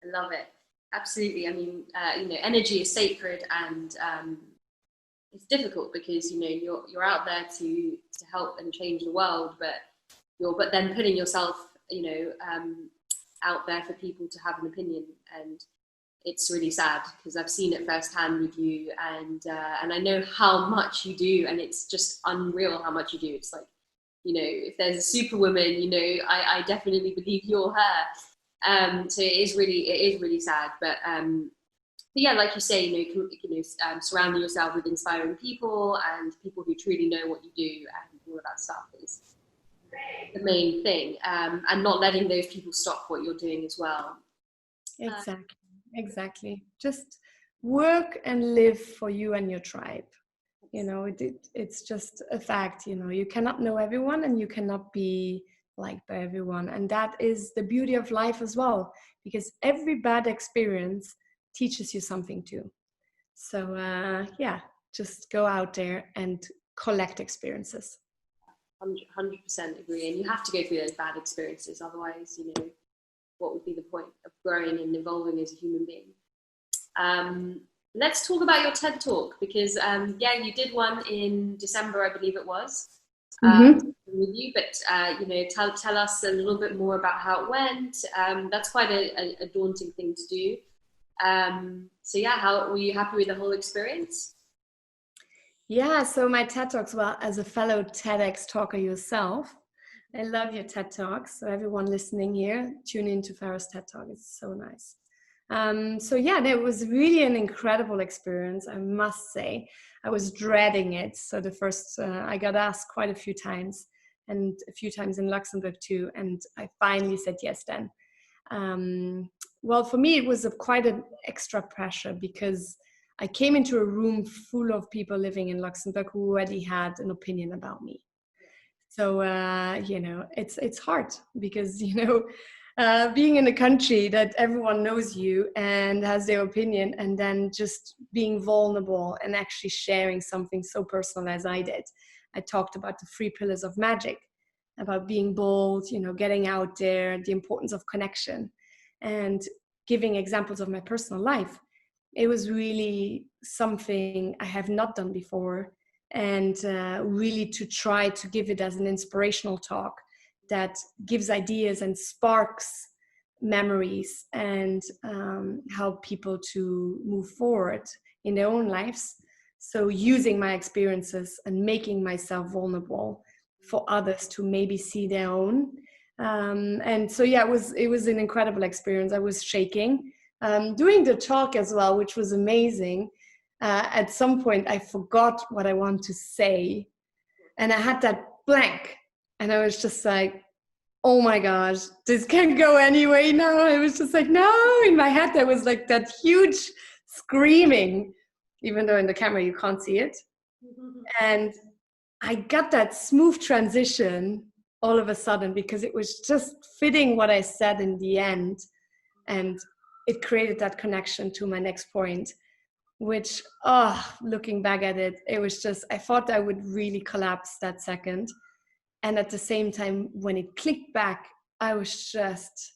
I love it. Absolutely. I mean, energy is sacred, and it's difficult because you're out there to help and change the world, but then putting yourself out there for people to have an opinion, and it's really sad because I've seen it firsthand with you, and I know how much you do, and it's just unreal how much you do. It's like, if there's a superwoman, I definitely believe you're her. So it is really sad, but yeah, like you say, surrounding yourself with inspiring people and people who truly know what you do and all of that stuff is the main thing, and not letting those people stop what you're doing as well. Exactly. Just work and live for you and your tribe. It's just a fact. You cannot know everyone, and you cannot be liked by everyone, and that is the beauty of life as well, because every bad experience teaches you something too. So just go out there and collect experiences. 100% agree, and you have to go through those bad experiences, otherwise what would be the point of growing and evolving as a human being? Let's talk about your TED Talk, because you did one in December, I believe it was, with you, but tell us a little bit more about how it went. That's quite a daunting thing to do. How were you happy with the whole experience? Yeah, so my TED Talks, well, as a fellow TEDx talker yourself, I love your TED Talks. So everyone listening here, tune into Farah's TED Talk. It's so nice. It was really an incredible experience, I must say. I was dreading it. So the first, I got asked quite a few times, and a few times in Luxembourg too. And I finally said yes then. Well, for me, it was quite an extra pressure, because I came into a room full of people living in Luxembourg who already had an opinion about me. So, it's hard, because, being in a country that everyone knows you and has their opinion, and then just being vulnerable and actually sharing something so personal as I did. I talked about the 3 pillars of magic, about being bold, getting out there, the importance of connection, and giving examples of my personal life. It was really something I have not done before, and really to try to give it as an inspirational talk that gives ideas and sparks memories, and help people to move forward in their own lives. So using my experiences and making myself vulnerable for others to maybe see their own. It was an incredible experience. I was shaking doing the talk as well, which was amazing. At some point I forgot what I want to say, and I had that blank, And I was just like, oh my gosh, this can't go anyway now. I was just like, no, in my head there was like that huge screaming, even though in the camera you can't see it. And I got that smooth transition all of a sudden because it was just fitting what I said in the end. And it created that connection to my next point, which, looking back at it, it was just, I thought I would really collapse that second. And at the same time, when it clicked back, I was just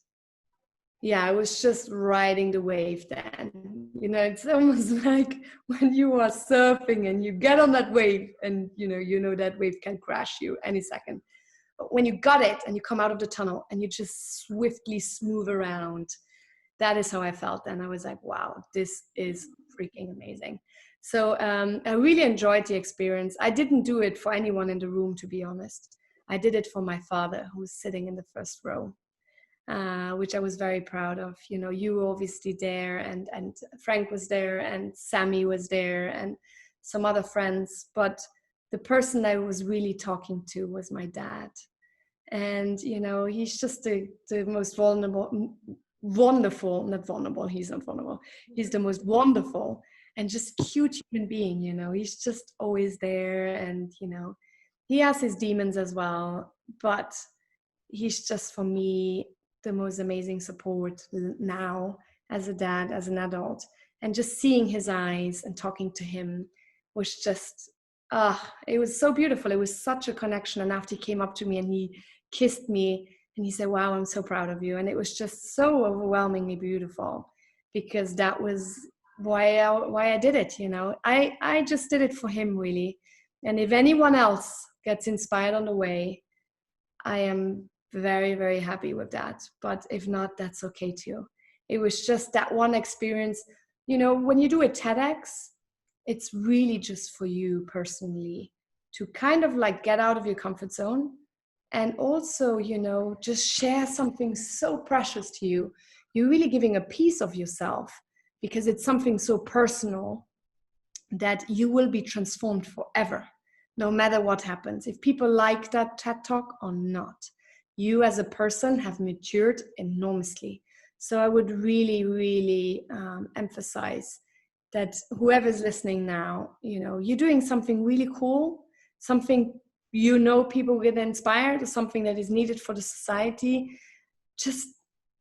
riding the wave then. You know, it's almost like when you are surfing and you get on that wave and, you know that wave can crash you any second. But when you got it and you come out of the tunnel and you just swiftly smooth around, that is how I felt. And I was like, wow, this is freaking amazing. So I really enjoyed the experience. I didn't do it for anyone in the room, to be honest. I did it for my father, who was sitting in the first row, which I was very proud of. You know, you were obviously there, and Frank was there, and Sammy was there, and some other friends. But the person I was really talking to was my dad. And, you know, he's just the most wonderful, not vulnerable, he's not vulnerable. He's the most wonderful and just cute human being, you know. He's just always there, and, you know, he has his demons as well, but he's just, for me, the most amazing support now as a dad, as an adult. And just seeing his eyes and talking to him was just, it was so beautiful. It was such a connection. And after he came up to me and he kissed me and he said, wow, I'm so proud of you. And it was just so overwhelmingly beautiful, because that was why I did it, you know. I just did it for him, really. And if anyone else gets inspired on the way, I am very, very happy with that. But if not, that's okay too. It was just that one experience. You know, when you do a TEDx, it's really just for you personally to kind of like get out of your comfort zone, and also, you know, just share something so precious to you. You're really giving a piece of yourself, because it's something so personal that you will be transformed forever, no matter what happens. If people like that TED Talk or not, you as a person have matured enormously. So I would really, really emphasize that whoever's listening now, you know, you're doing something really cool, something, you know, people get inspired, or something that is needed for the society. Just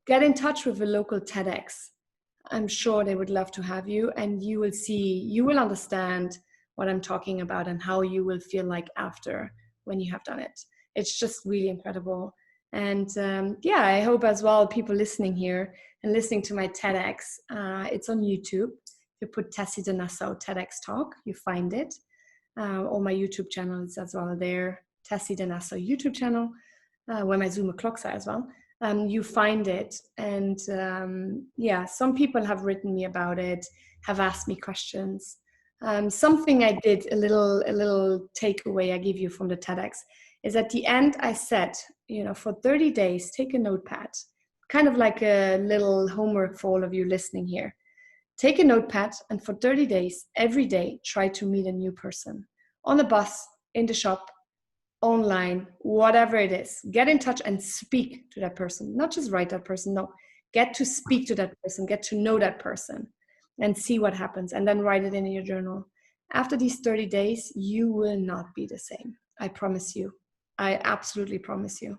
get in touch with a local TEDx. I'm sure they would love to have you, and you will see, you will understand what I'm talking about and how you will feel like after, when you have done it. It's just really incredible. And I hope as well people listening here and listening to my TEDx, it's on YouTube. You put Tessy De Nassau TEDx Talk, you find it. All my YouTube channels as well there. Tessy De Nassau YouTube channel, where my Zoom clocks are as well. You find it. And some people have written me about it, have asked me questions. Something I did, a little takeaway I give you from the TEDx, is at the end I said, you know, for 30 days, take a notepad, kind of like a little homework for all of you listening here. Take a notepad, and for 30 days, every day, try to meet a new person. On the bus, in the shop, online, whatever it is. Get in touch and speak to that person. Not just write that person, no. Get to speak to that person, get to know that person, and see what happens, and then write it in your journal. After these 30 days, you will not be the same. I promise you. I absolutely promise you.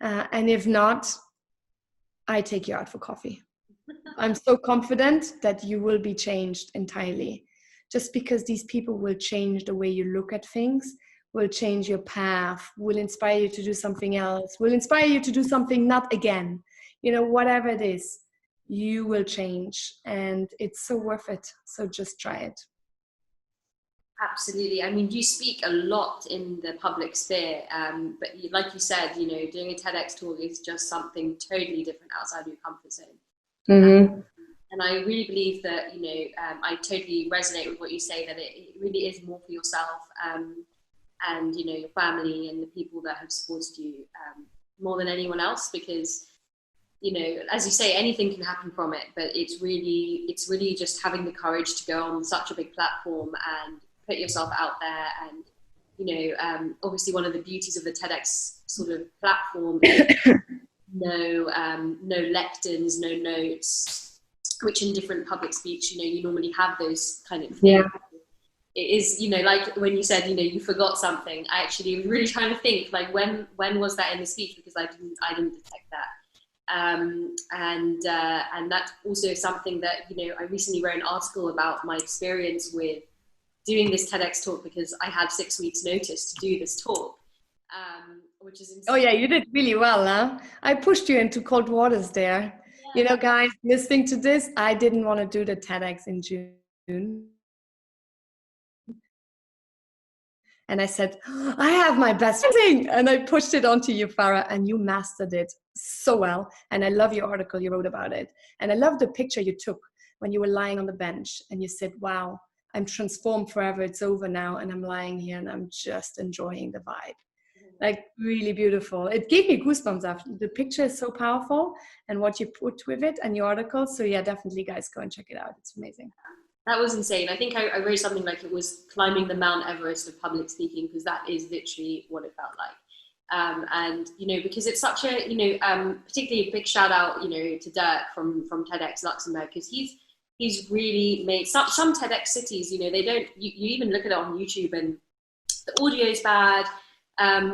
And if not, I take you out for coffee. I'm so confident that you will be changed entirely, just because these people will change the way you look at things, will change your path, will inspire you to do something else, will inspire you to do something not again. You know, whatever it is, you will change, and it's so worth it. So just try it. Absolutely. I mean, you speak a lot in the public sphere, but like you said, you know, doing a TEDx talk is just something totally different outside of your comfort zone. Mm-hmm. And I really believe that, you know, I totally resonate with what you say, that it really is more for yourself and, you know, your family and the people that have supported you more than anyone else, because, you know, as you say, anything can happen from it, but it's really just having the courage to go on such a big platform and put yourself out there and obviously one of the beauties of the TEDx sort of platform is no lecterns, no notes, which in different public speech, you normally have those kind of things. Yeah. It is, like when you said, you forgot something. I actually was really trying to think, like, when was that in the speech, because I didn't detect that. And that's also something that, I recently wrote an article about my experience with doing this TEDx talk, because I had 6 weeks notice to do this talk, which is insane. Oh yeah, you did really well, huh? I pushed you into cold waters there. Yeah. Guys, listening to this, I didn't want to do the TEDx in June. And I said, I have my best thing. And I pushed it onto you, Farah, and you mastered it so well. And I love your article you wrote about it. And I love the picture you took when you were lying on the bench and you said, wow, I'm transformed forever. It's over now. And I'm lying here and I'm just enjoying the vibe. Like, really beautiful. It gave me goosebumps after. The picture is so powerful, and what you put with it and your article. So yeah, definitely guys, go and check it out. It's amazing. That was insane. I think I wrote something like it was climbing the Mount Everest of public speaking, because that is literally what it felt like. And, because it's such a, particularly a big shout out, to Dirk from TEDx Luxembourg, because he's really made some TEDx cities, they don't, you even look at it on YouTube and the audio's bad,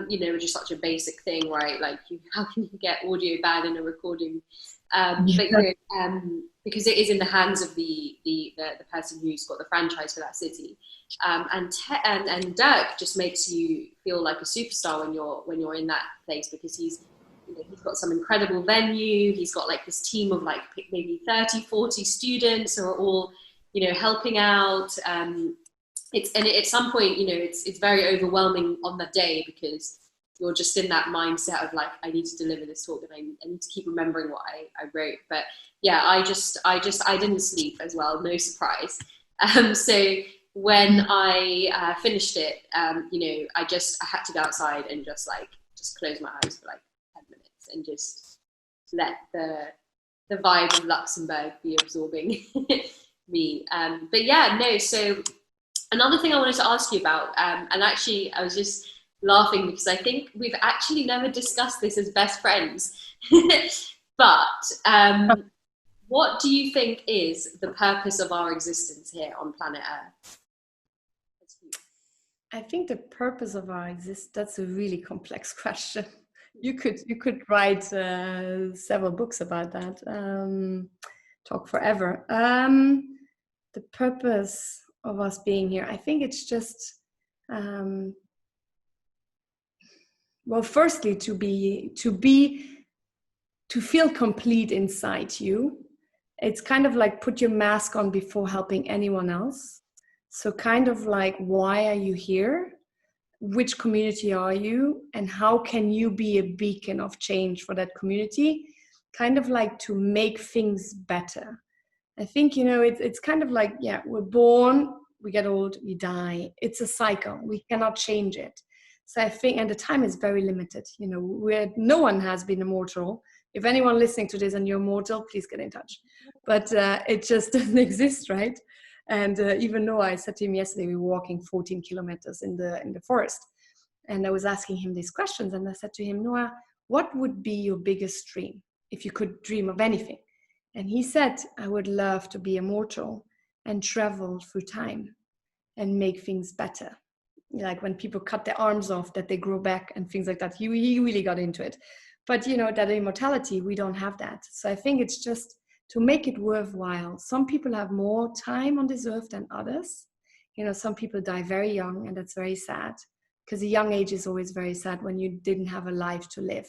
which is such a basic thing, right? Like, how can you get audio bad in a recording? But because it is in the hands of the person who's got the franchise for that city, and Dirk just makes you feel like a superstar when you're in that place, because he's got some incredible venue. He's got like this team of like maybe 30-40 students who are all helping out. At some point it's very overwhelming on the day, because you're just in that mindset of like, I need to deliver this talk, and I need to keep remembering what I wrote. But yeah, I didn't sleep as well, no surprise. So when I finished it, I had to go outside and just close my eyes for like 10 minutes and just let the vibe of Luxembourg be absorbing me. But yeah, no, so another thing I wanted to ask you about, and actually I was just laughing because I think we've actually never discussed this as best friends. But what do you think is the purpose of our existence here on planet Earth? I think the purpose of our existence, that's a really complex question. You could write several books about that, talk forever. The purpose of us being here, I think it's just, well, firstly, to feel complete inside you. It's kind of like put your mask on before helping anyone else. So kind of like, why are you here? Which community are you? And how can you be a beacon of change for that community? Kind of like to make things better. I think, it's kind of like, yeah, we're born, we get old, we die. It's a cycle. We cannot change it. So I think, and the time is very limited. No one has been immortal. If anyone listening to this and you're mortal, please get in touch. But it just doesn't exist, right? And even Noah, I said to him yesterday, we were walking 14 kilometers in the forest. And I was asking him these questions. And I said to him, Noah, what would be your biggest dream if you could dream of anything? And he said, I would love to be immortal and travel through time and make things better. Like when people cut their arms off, that they grow back and things like that. He really got into it. But that immortality, we don't have that. So I think it's just to make it worthwhile. Some people have more time on this earth than others. Some people die very young, and that's very sad, because a young age is always very sad when you didn't have a life to live,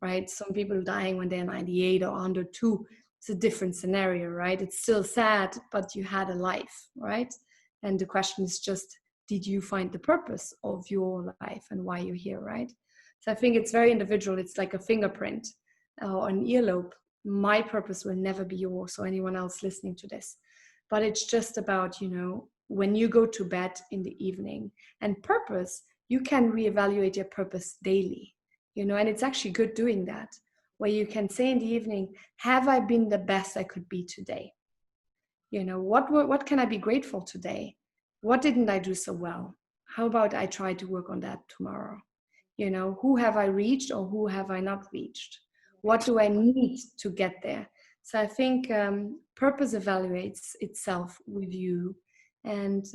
right? Some people dying when they're 98 or 102. It's a different scenario, right? It's still sad, but you had a life, right? And the question is just, did you find the purpose of your life and why you're here, right? So I think it's very individual. It's like a fingerprint or an earlobe. My purpose will never be yours or anyone else listening to this. But it's just about, when you go to bed in the evening, and purpose, you can reevaluate your purpose daily, and it's actually good doing that, where you can say in the evening, have I been the best I could be today? What can I be grateful today? What didn't I do so well? how about I try to work on that tomorrow? You know, who have I reached or who have I not reached? What do I need to get there? So I think purpose evaluates itself with you, and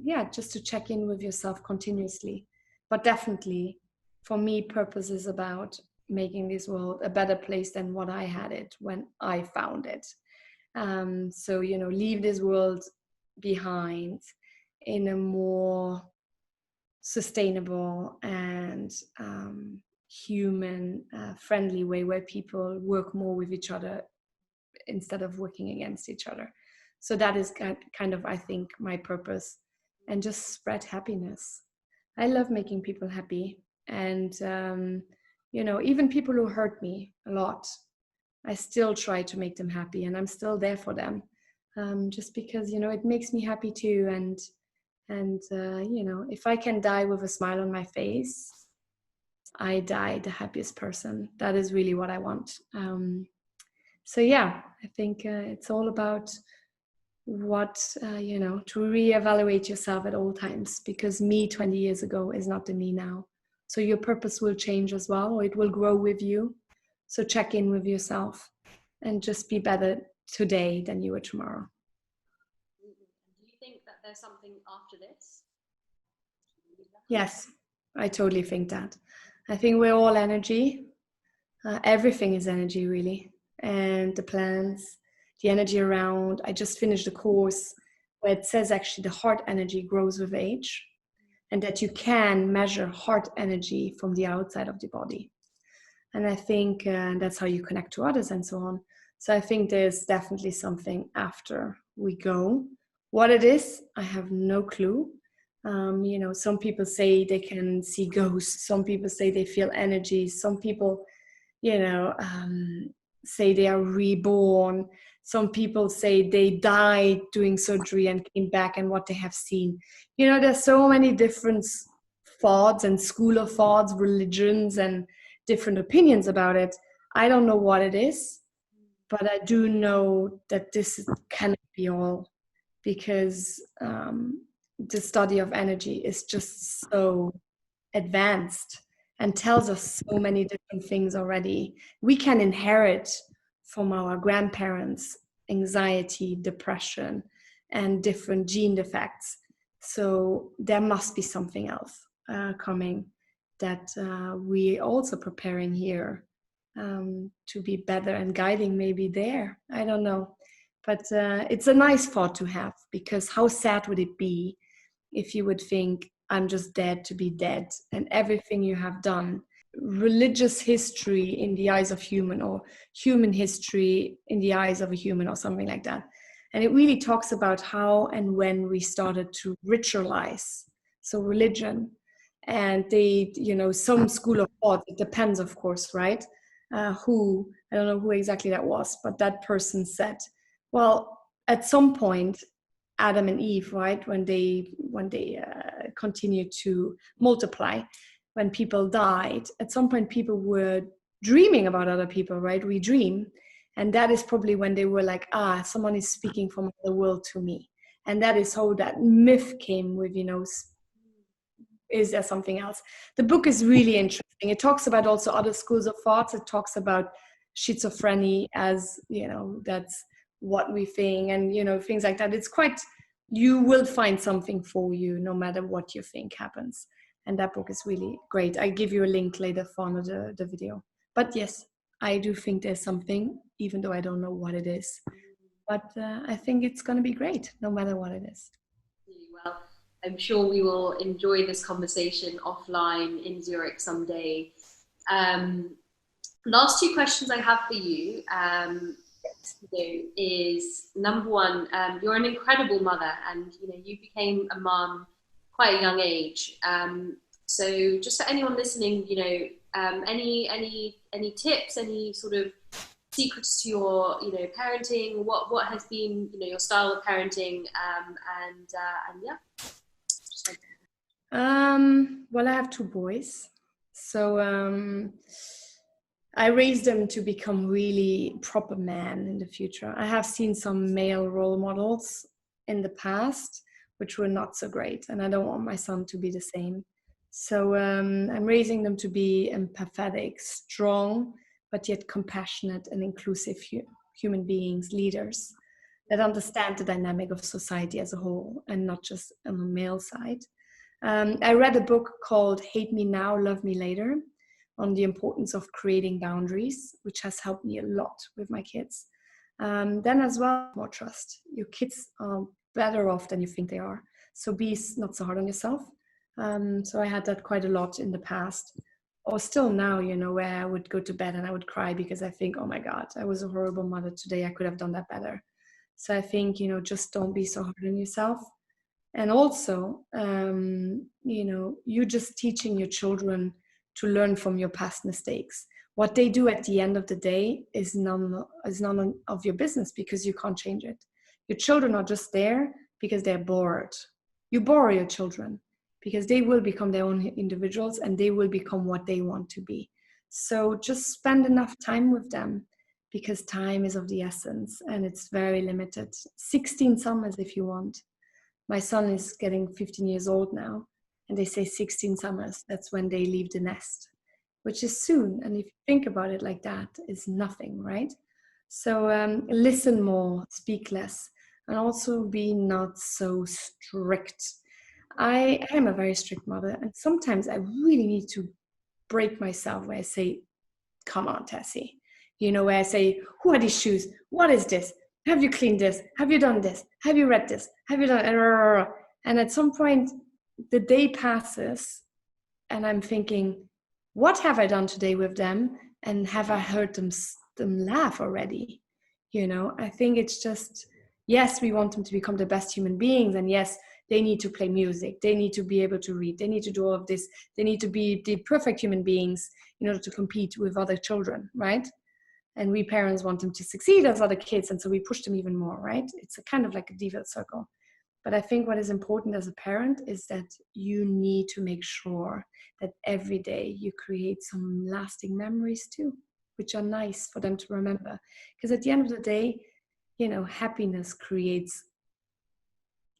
yeah, just to check in with yourself continuously. But definitely, for me, purpose is about making this world a better place than what I had it when I found it. So, you know, leave this world behind in a more sustainable and human friendly way, where people work more with each other instead of working against each other. So that is kind of, I think, my purpose, and just spread happiness. I love making people happy, and you know, even people who hurt me a lot, I still try to make them happy, and I'm still there for them, just because, you know, it makes me happy too. And you know, if I can die with a smile on my face, I die the happiest person. That is really what I want. So yeah, I think it's all about what, you know, to reevaluate yourself at all times, because me 20 years ago is not the me now. So your purpose will change as well, or it will grow with you. So check in with yourself and just be better today than you were tomorrow. Do you think that there's something after this? Yes, I totally think that. I think we're all energy. Everything is energy, really. And the plants, the energy around. I just finished a course where it says actually the heart energy grows with age, and that you can measure heart energy from the outside of the body. And I think that's how you connect to others and so on. So I think there's definitely something after we go. What it is, I have no clue. You know, some people say they can see ghosts. Some people say they feel energy. Some people, you know, say they are reborn. Some people say they died doing surgery and came back, and what they have seen. You know, there's so many different thoughts and school of thoughts, religions, and different opinions about it. I don't know what it is, but I do know that this cannot be all, because the study of energy is just so advanced and tells us so many different things already. We can inherit from our grandparents anxiety, depression, and different gene defects. So there must be something else coming that we also preparing here to be better and guiding maybe there. I don't know. But it's a nice thought to have, because how sad would it be if you would think, I'm just dead to be dead, and everything you have done, religious history in the eyes of human, or human history in the eyes of a human, or something like that. And it really talks about how and when we started to ritualize, so religion. And they, you know, some school of thought, it depends, of course, right? I don't know who exactly that was, but that person said, well, at some point, Adam and Eve, right, when they continued to multiply, when people died, at some point people were dreaming about other people, right? We dream, and that is probably when they were like, someone is speaking from the world to me. And that is how that myth came with, you know, is there something else? The book is really interesting. It talks about also other schools of thoughts. It talks about schizophrenia as, you know, that's what we think, and, you know, things like that. It's quite, you will find something for you no matter what you think happens. And that book is really great. I give you a link later for the video. But yes, I do think there's something, even though I don't know what it is. But I think it's going to be great no matter what it is. Well, I'm sure we will enjoy this conversation offline in Zurich someday. Last two questions I have for you, is number one, you're an incredible mother, and you know, you became a mom quite a young age. So just for anyone listening, you know, any tips, any sort of secrets to your, you know, parenting? What has been, you know, your style of parenting? And yeah. Well, I have two boys, so I raised them to become really proper men in the future. I have seen some male role models in the past which were not so great. And I don't want my son to be the same. So I'm raising them to be empathetic, strong, but yet compassionate and inclusive human beings, leaders that understand the dynamic of society as a whole and not just on the male side. I read a book called Hate Me Now, Love Me Later, on the importance of creating boundaries, which has helped me a lot with my kids. Then as well, more trust. Your kids are better off than you think they are. So be not so hard on yourself. So I had that quite a lot in the past, or still now, you know, where I would go to bed and I would cry because I think, oh my God, I was a horrible mother today. I could have done that better. So I think, you know, just don't be so hard on yourself. And also, you know, you're just teaching your children to learn from your past mistakes. What they do at the end of the day is none of your business, because you can't change it. Your children are just there because they're bored. You bore your children because they will become their own individuals and they will become what they want to be. So just spend enough time with them, because time is of the essence and it's very limited. 16 summers if you want. My son is getting 15 years old now, and they say 16 summers, that's when they leave the nest, which is soon. And if you think about it like that, it's nothing, right? So listen more, speak less, and also be not so strict. I am a very strict mother, and sometimes I really need to break myself where I say, come on, Tessy. You know, where I say, who are these shoes? What is this? Have you cleaned this? Have you done this? Have you read this? Have you done it? And at some point, the day passes and I'm thinking, what have I done today with them? And have I heard them laugh already? You know, I think it's just, yes, we want them to become the best human beings. And yes, they need to play music. They need to be able to read. They need to do all of this. They need to be the perfect human beings in order to compete with other children, right? And we parents want them to succeed as other kids. And so we push them even more, right? It's a kind of like a deviant circle. But I think what is important as a parent is that you need to make sure that every day you create some lasting memories too, which are nice for them to remember. Because at the end of the day, you know, happiness creates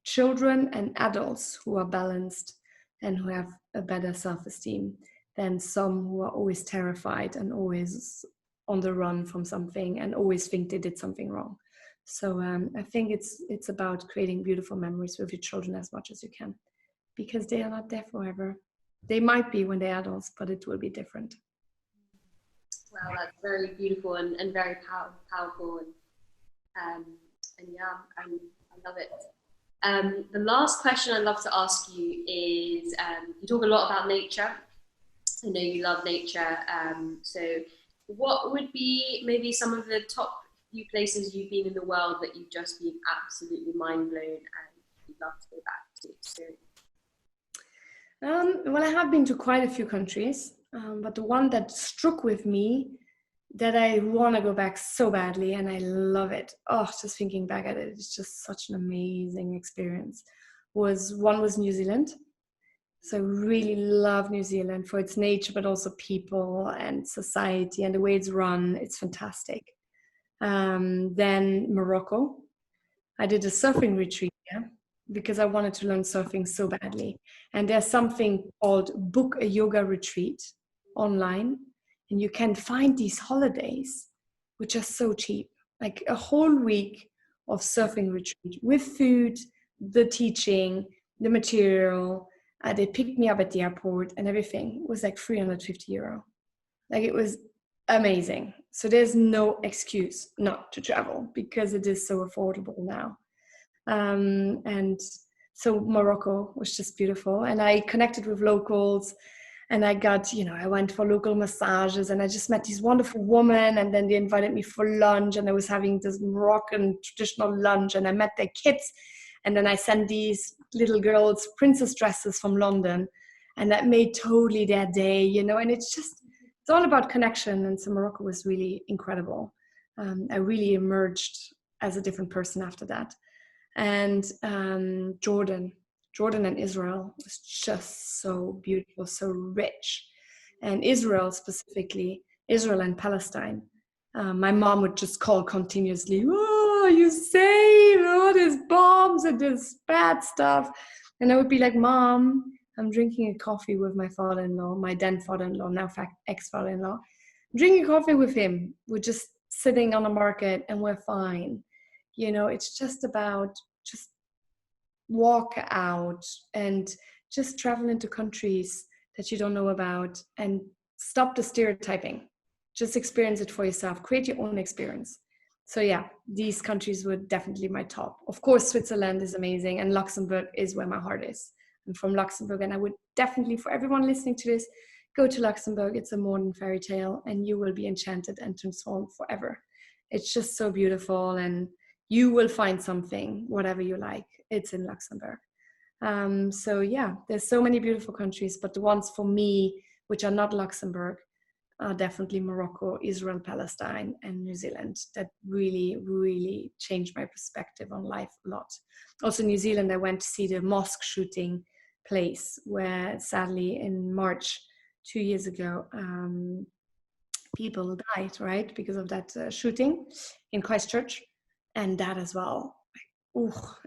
children and adults who are balanced and who have a better self-esteem than some who are always terrified and always on the run from something and always think they did something wrong. So I think it's about creating beautiful memories with your children as much as you can, because they are not there forever. They might be when they're adults, but it will be different. Wow, that's very beautiful and very powerful. And yeah, I love it. The last question I'd love to ask you is, you talk a lot about nature. I know you love nature. So what would be maybe some of the top few places you've been in the world that you've just been absolutely mind blown and you'd love to go back to experience? Well, I have been to quite a few countries, but the one that struck with me that I want to go back so badly, and I love it. Oh, just thinking back at it, it's just such an amazing experience. Was New Zealand. So I really love New Zealand for its nature, but also people and society and the way it's run. It's fantastic. Then Morocco. I did a surfing retreat there because I wanted to learn surfing so badly. And there's something called Book a Yoga Retreat online. And you can find these holidays, which are so cheap, like a whole week of surfing retreat with food, the teaching, the material. They picked me up at the airport and everything. It was like €350. Like, it was amazing. So there's no excuse not to travel because it is so affordable now. And so Morocco was just beautiful. And I connected with locals. And I got, you know, I went for local massages and I just met these wonderful women, and then they invited me for lunch and I was having this Moroccan traditional lunch and I met their kids. And then I sent these little girls princess dresses from London, and that made totally their day, you know, and it's all about connection. And so Morocco was really incredible. I really emerged as a different person after that. And Jordan and Israel was just so beautiful, so rich. And Israel specifically, Israel and Palestine. My mom would just call continuously, oh, you safe, oh, these bombs and this bad stuff. And I would be like, Mom, I'm drinking a coffee with my father-in-law, my then father-in-law, now ex-father-in-law. Drinking coffee with him. We're just sitting on the market and we're fine. You know, it's just about just walk out and just travel into countries that you don't know about and stop the stereotyping. Just experience it for yourself. Create your own experience. So yeah, these countries were definitely my top. Of course, Switzerland is amazing, and Luxembourg is where my heart is. I'm from Luxembourg, and I would definitely, for everyone listening to this, go to Luxembourg. It's a modern fairy tale, and you will be enchanted and transformed forever. It's just so beautiful, and you will find something, whatever you like. It's in Luxembourg. So yeah, there's so many beautiful countries, but the ones for me, which are not Luxembourg, are definitely Morocco, Israel, Palestine, and New Zealand. That really, really changed my perspective on life a lot. Also, New Zealand, I went to see the mosque shooting place where sadly in March 2 years ago, people died, right, because of that shooting in Christchurch. And that as well,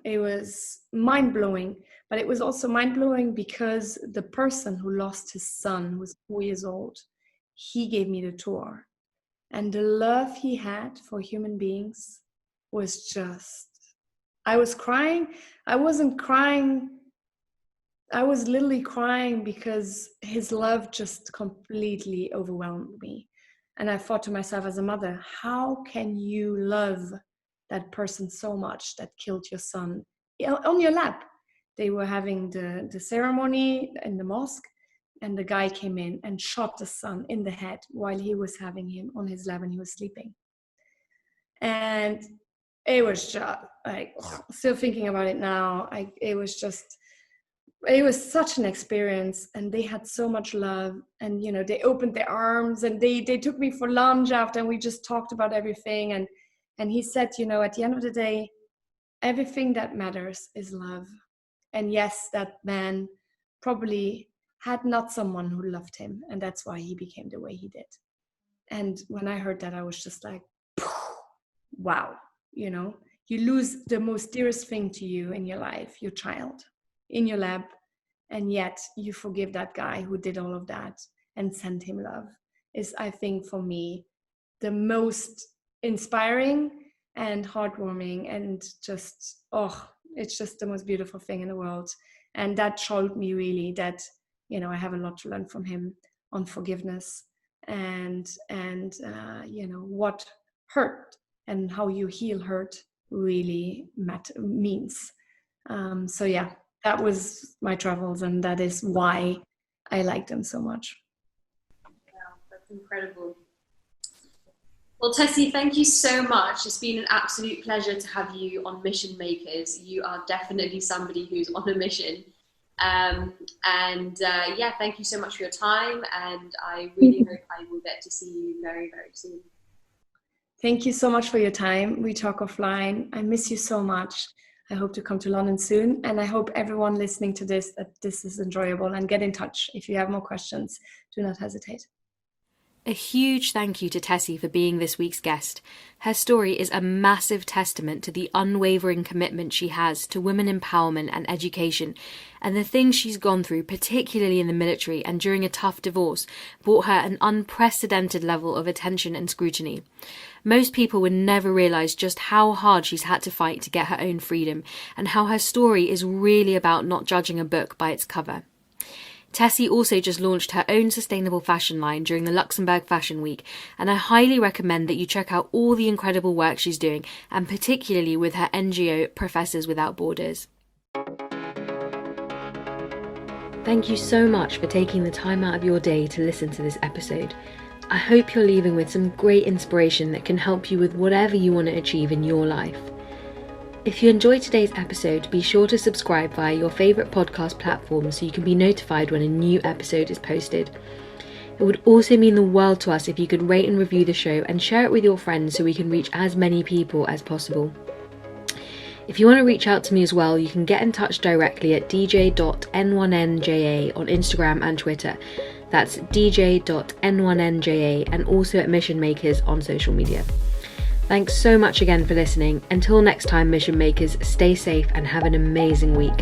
it was mind-blowing. But it was also mind-blowing because the person who lost his son, who was 4 years old, he gave me the tour. And the love he had for human beings was just, I was crying. I wasn't crying. I was literally crying because his love just completely overwhelmed me. And I thought to myself as a mother, how can you love that person so much that killed your son on your lap? They were having the ceremony in the mosque, and the guy came in and shot the son in the head while he was having him on his lap and he was sleeping. And it was just like, still thinking about it now, it was such an experience. And they had so much love, and you know, they opened their arms and they took me for lunch after, and we just talked about everything. And he said, you know, at the end of the day, everything that matters is love. And yes, that man probably had not someone who loved him, and that's why he became the way he did. And when I heard that, I was just like, wow, you know, you lose the most dearest thing to you in your life, your child, in your lap, and yet you forgive that guy who did all of that and send him love, is, I think, for me, the most inspiring and heartwarming, and just, it's just the most beautiful thing in the world. And that showed me really that, you know, I have a lot to learn from him on forgiveness and you know, what hurt and how you heal hurt really means. So yeah, that was my travels, and that is why I like them so much. Wow, that's incredible. Well, Tessy, thank you so much. It's been an absolute pleasure to have you on Mission Makers. You are definitely somebody who's on a mission. Yeah, thank you so much for your time, and I really hope I will get to see you very, very soon. Thank you so much for your time. We talk offline. I miss you so much. I hope to come to London soon, and I hope everyone listening to this, that this is enjoyable, and get in touch. If you have more questions, do not hesitate. A huge thank you to Tessy for being this week's guest. Her story is a massive testament to the unwavering commitment she has to women empowerment and education, and the things she's gone through, particularly in the military and during a tough divorce, brought her an unprecedented level of attention and scrutiny. Most people would never realise just how hard she's had to fight to get her own freedom, and how her story is really about not judging a book by its cover. Tessy also just launched her own sustainable fashion line during the Luxembourg Fashion Week, and I highly recommend that you check out all the incredible work she's doing, and particularly with her NGO Professors Without Borders. Thank you so much for taking the time out of your day to listen to this episode. I hope you're leaving with some great inspiration that can help you with whatever you want to achieve in your life. If you enjoyed today's episode, be sure to subscribe via your favourite podcast platform so you can be notified when a new episode is posted. It would also mean the world to us if you could rate and review the show and share it with your friends so we can reach as many people as possible. If you want to reach out to me as well, you can get in touch directly at dj.n1nja on Instagram and Twitter. That's dj.n1nja, and also at Mission Makers on social media. Thanks so much again for listening. Until next time, mission makers, stay safe and have an amazing week.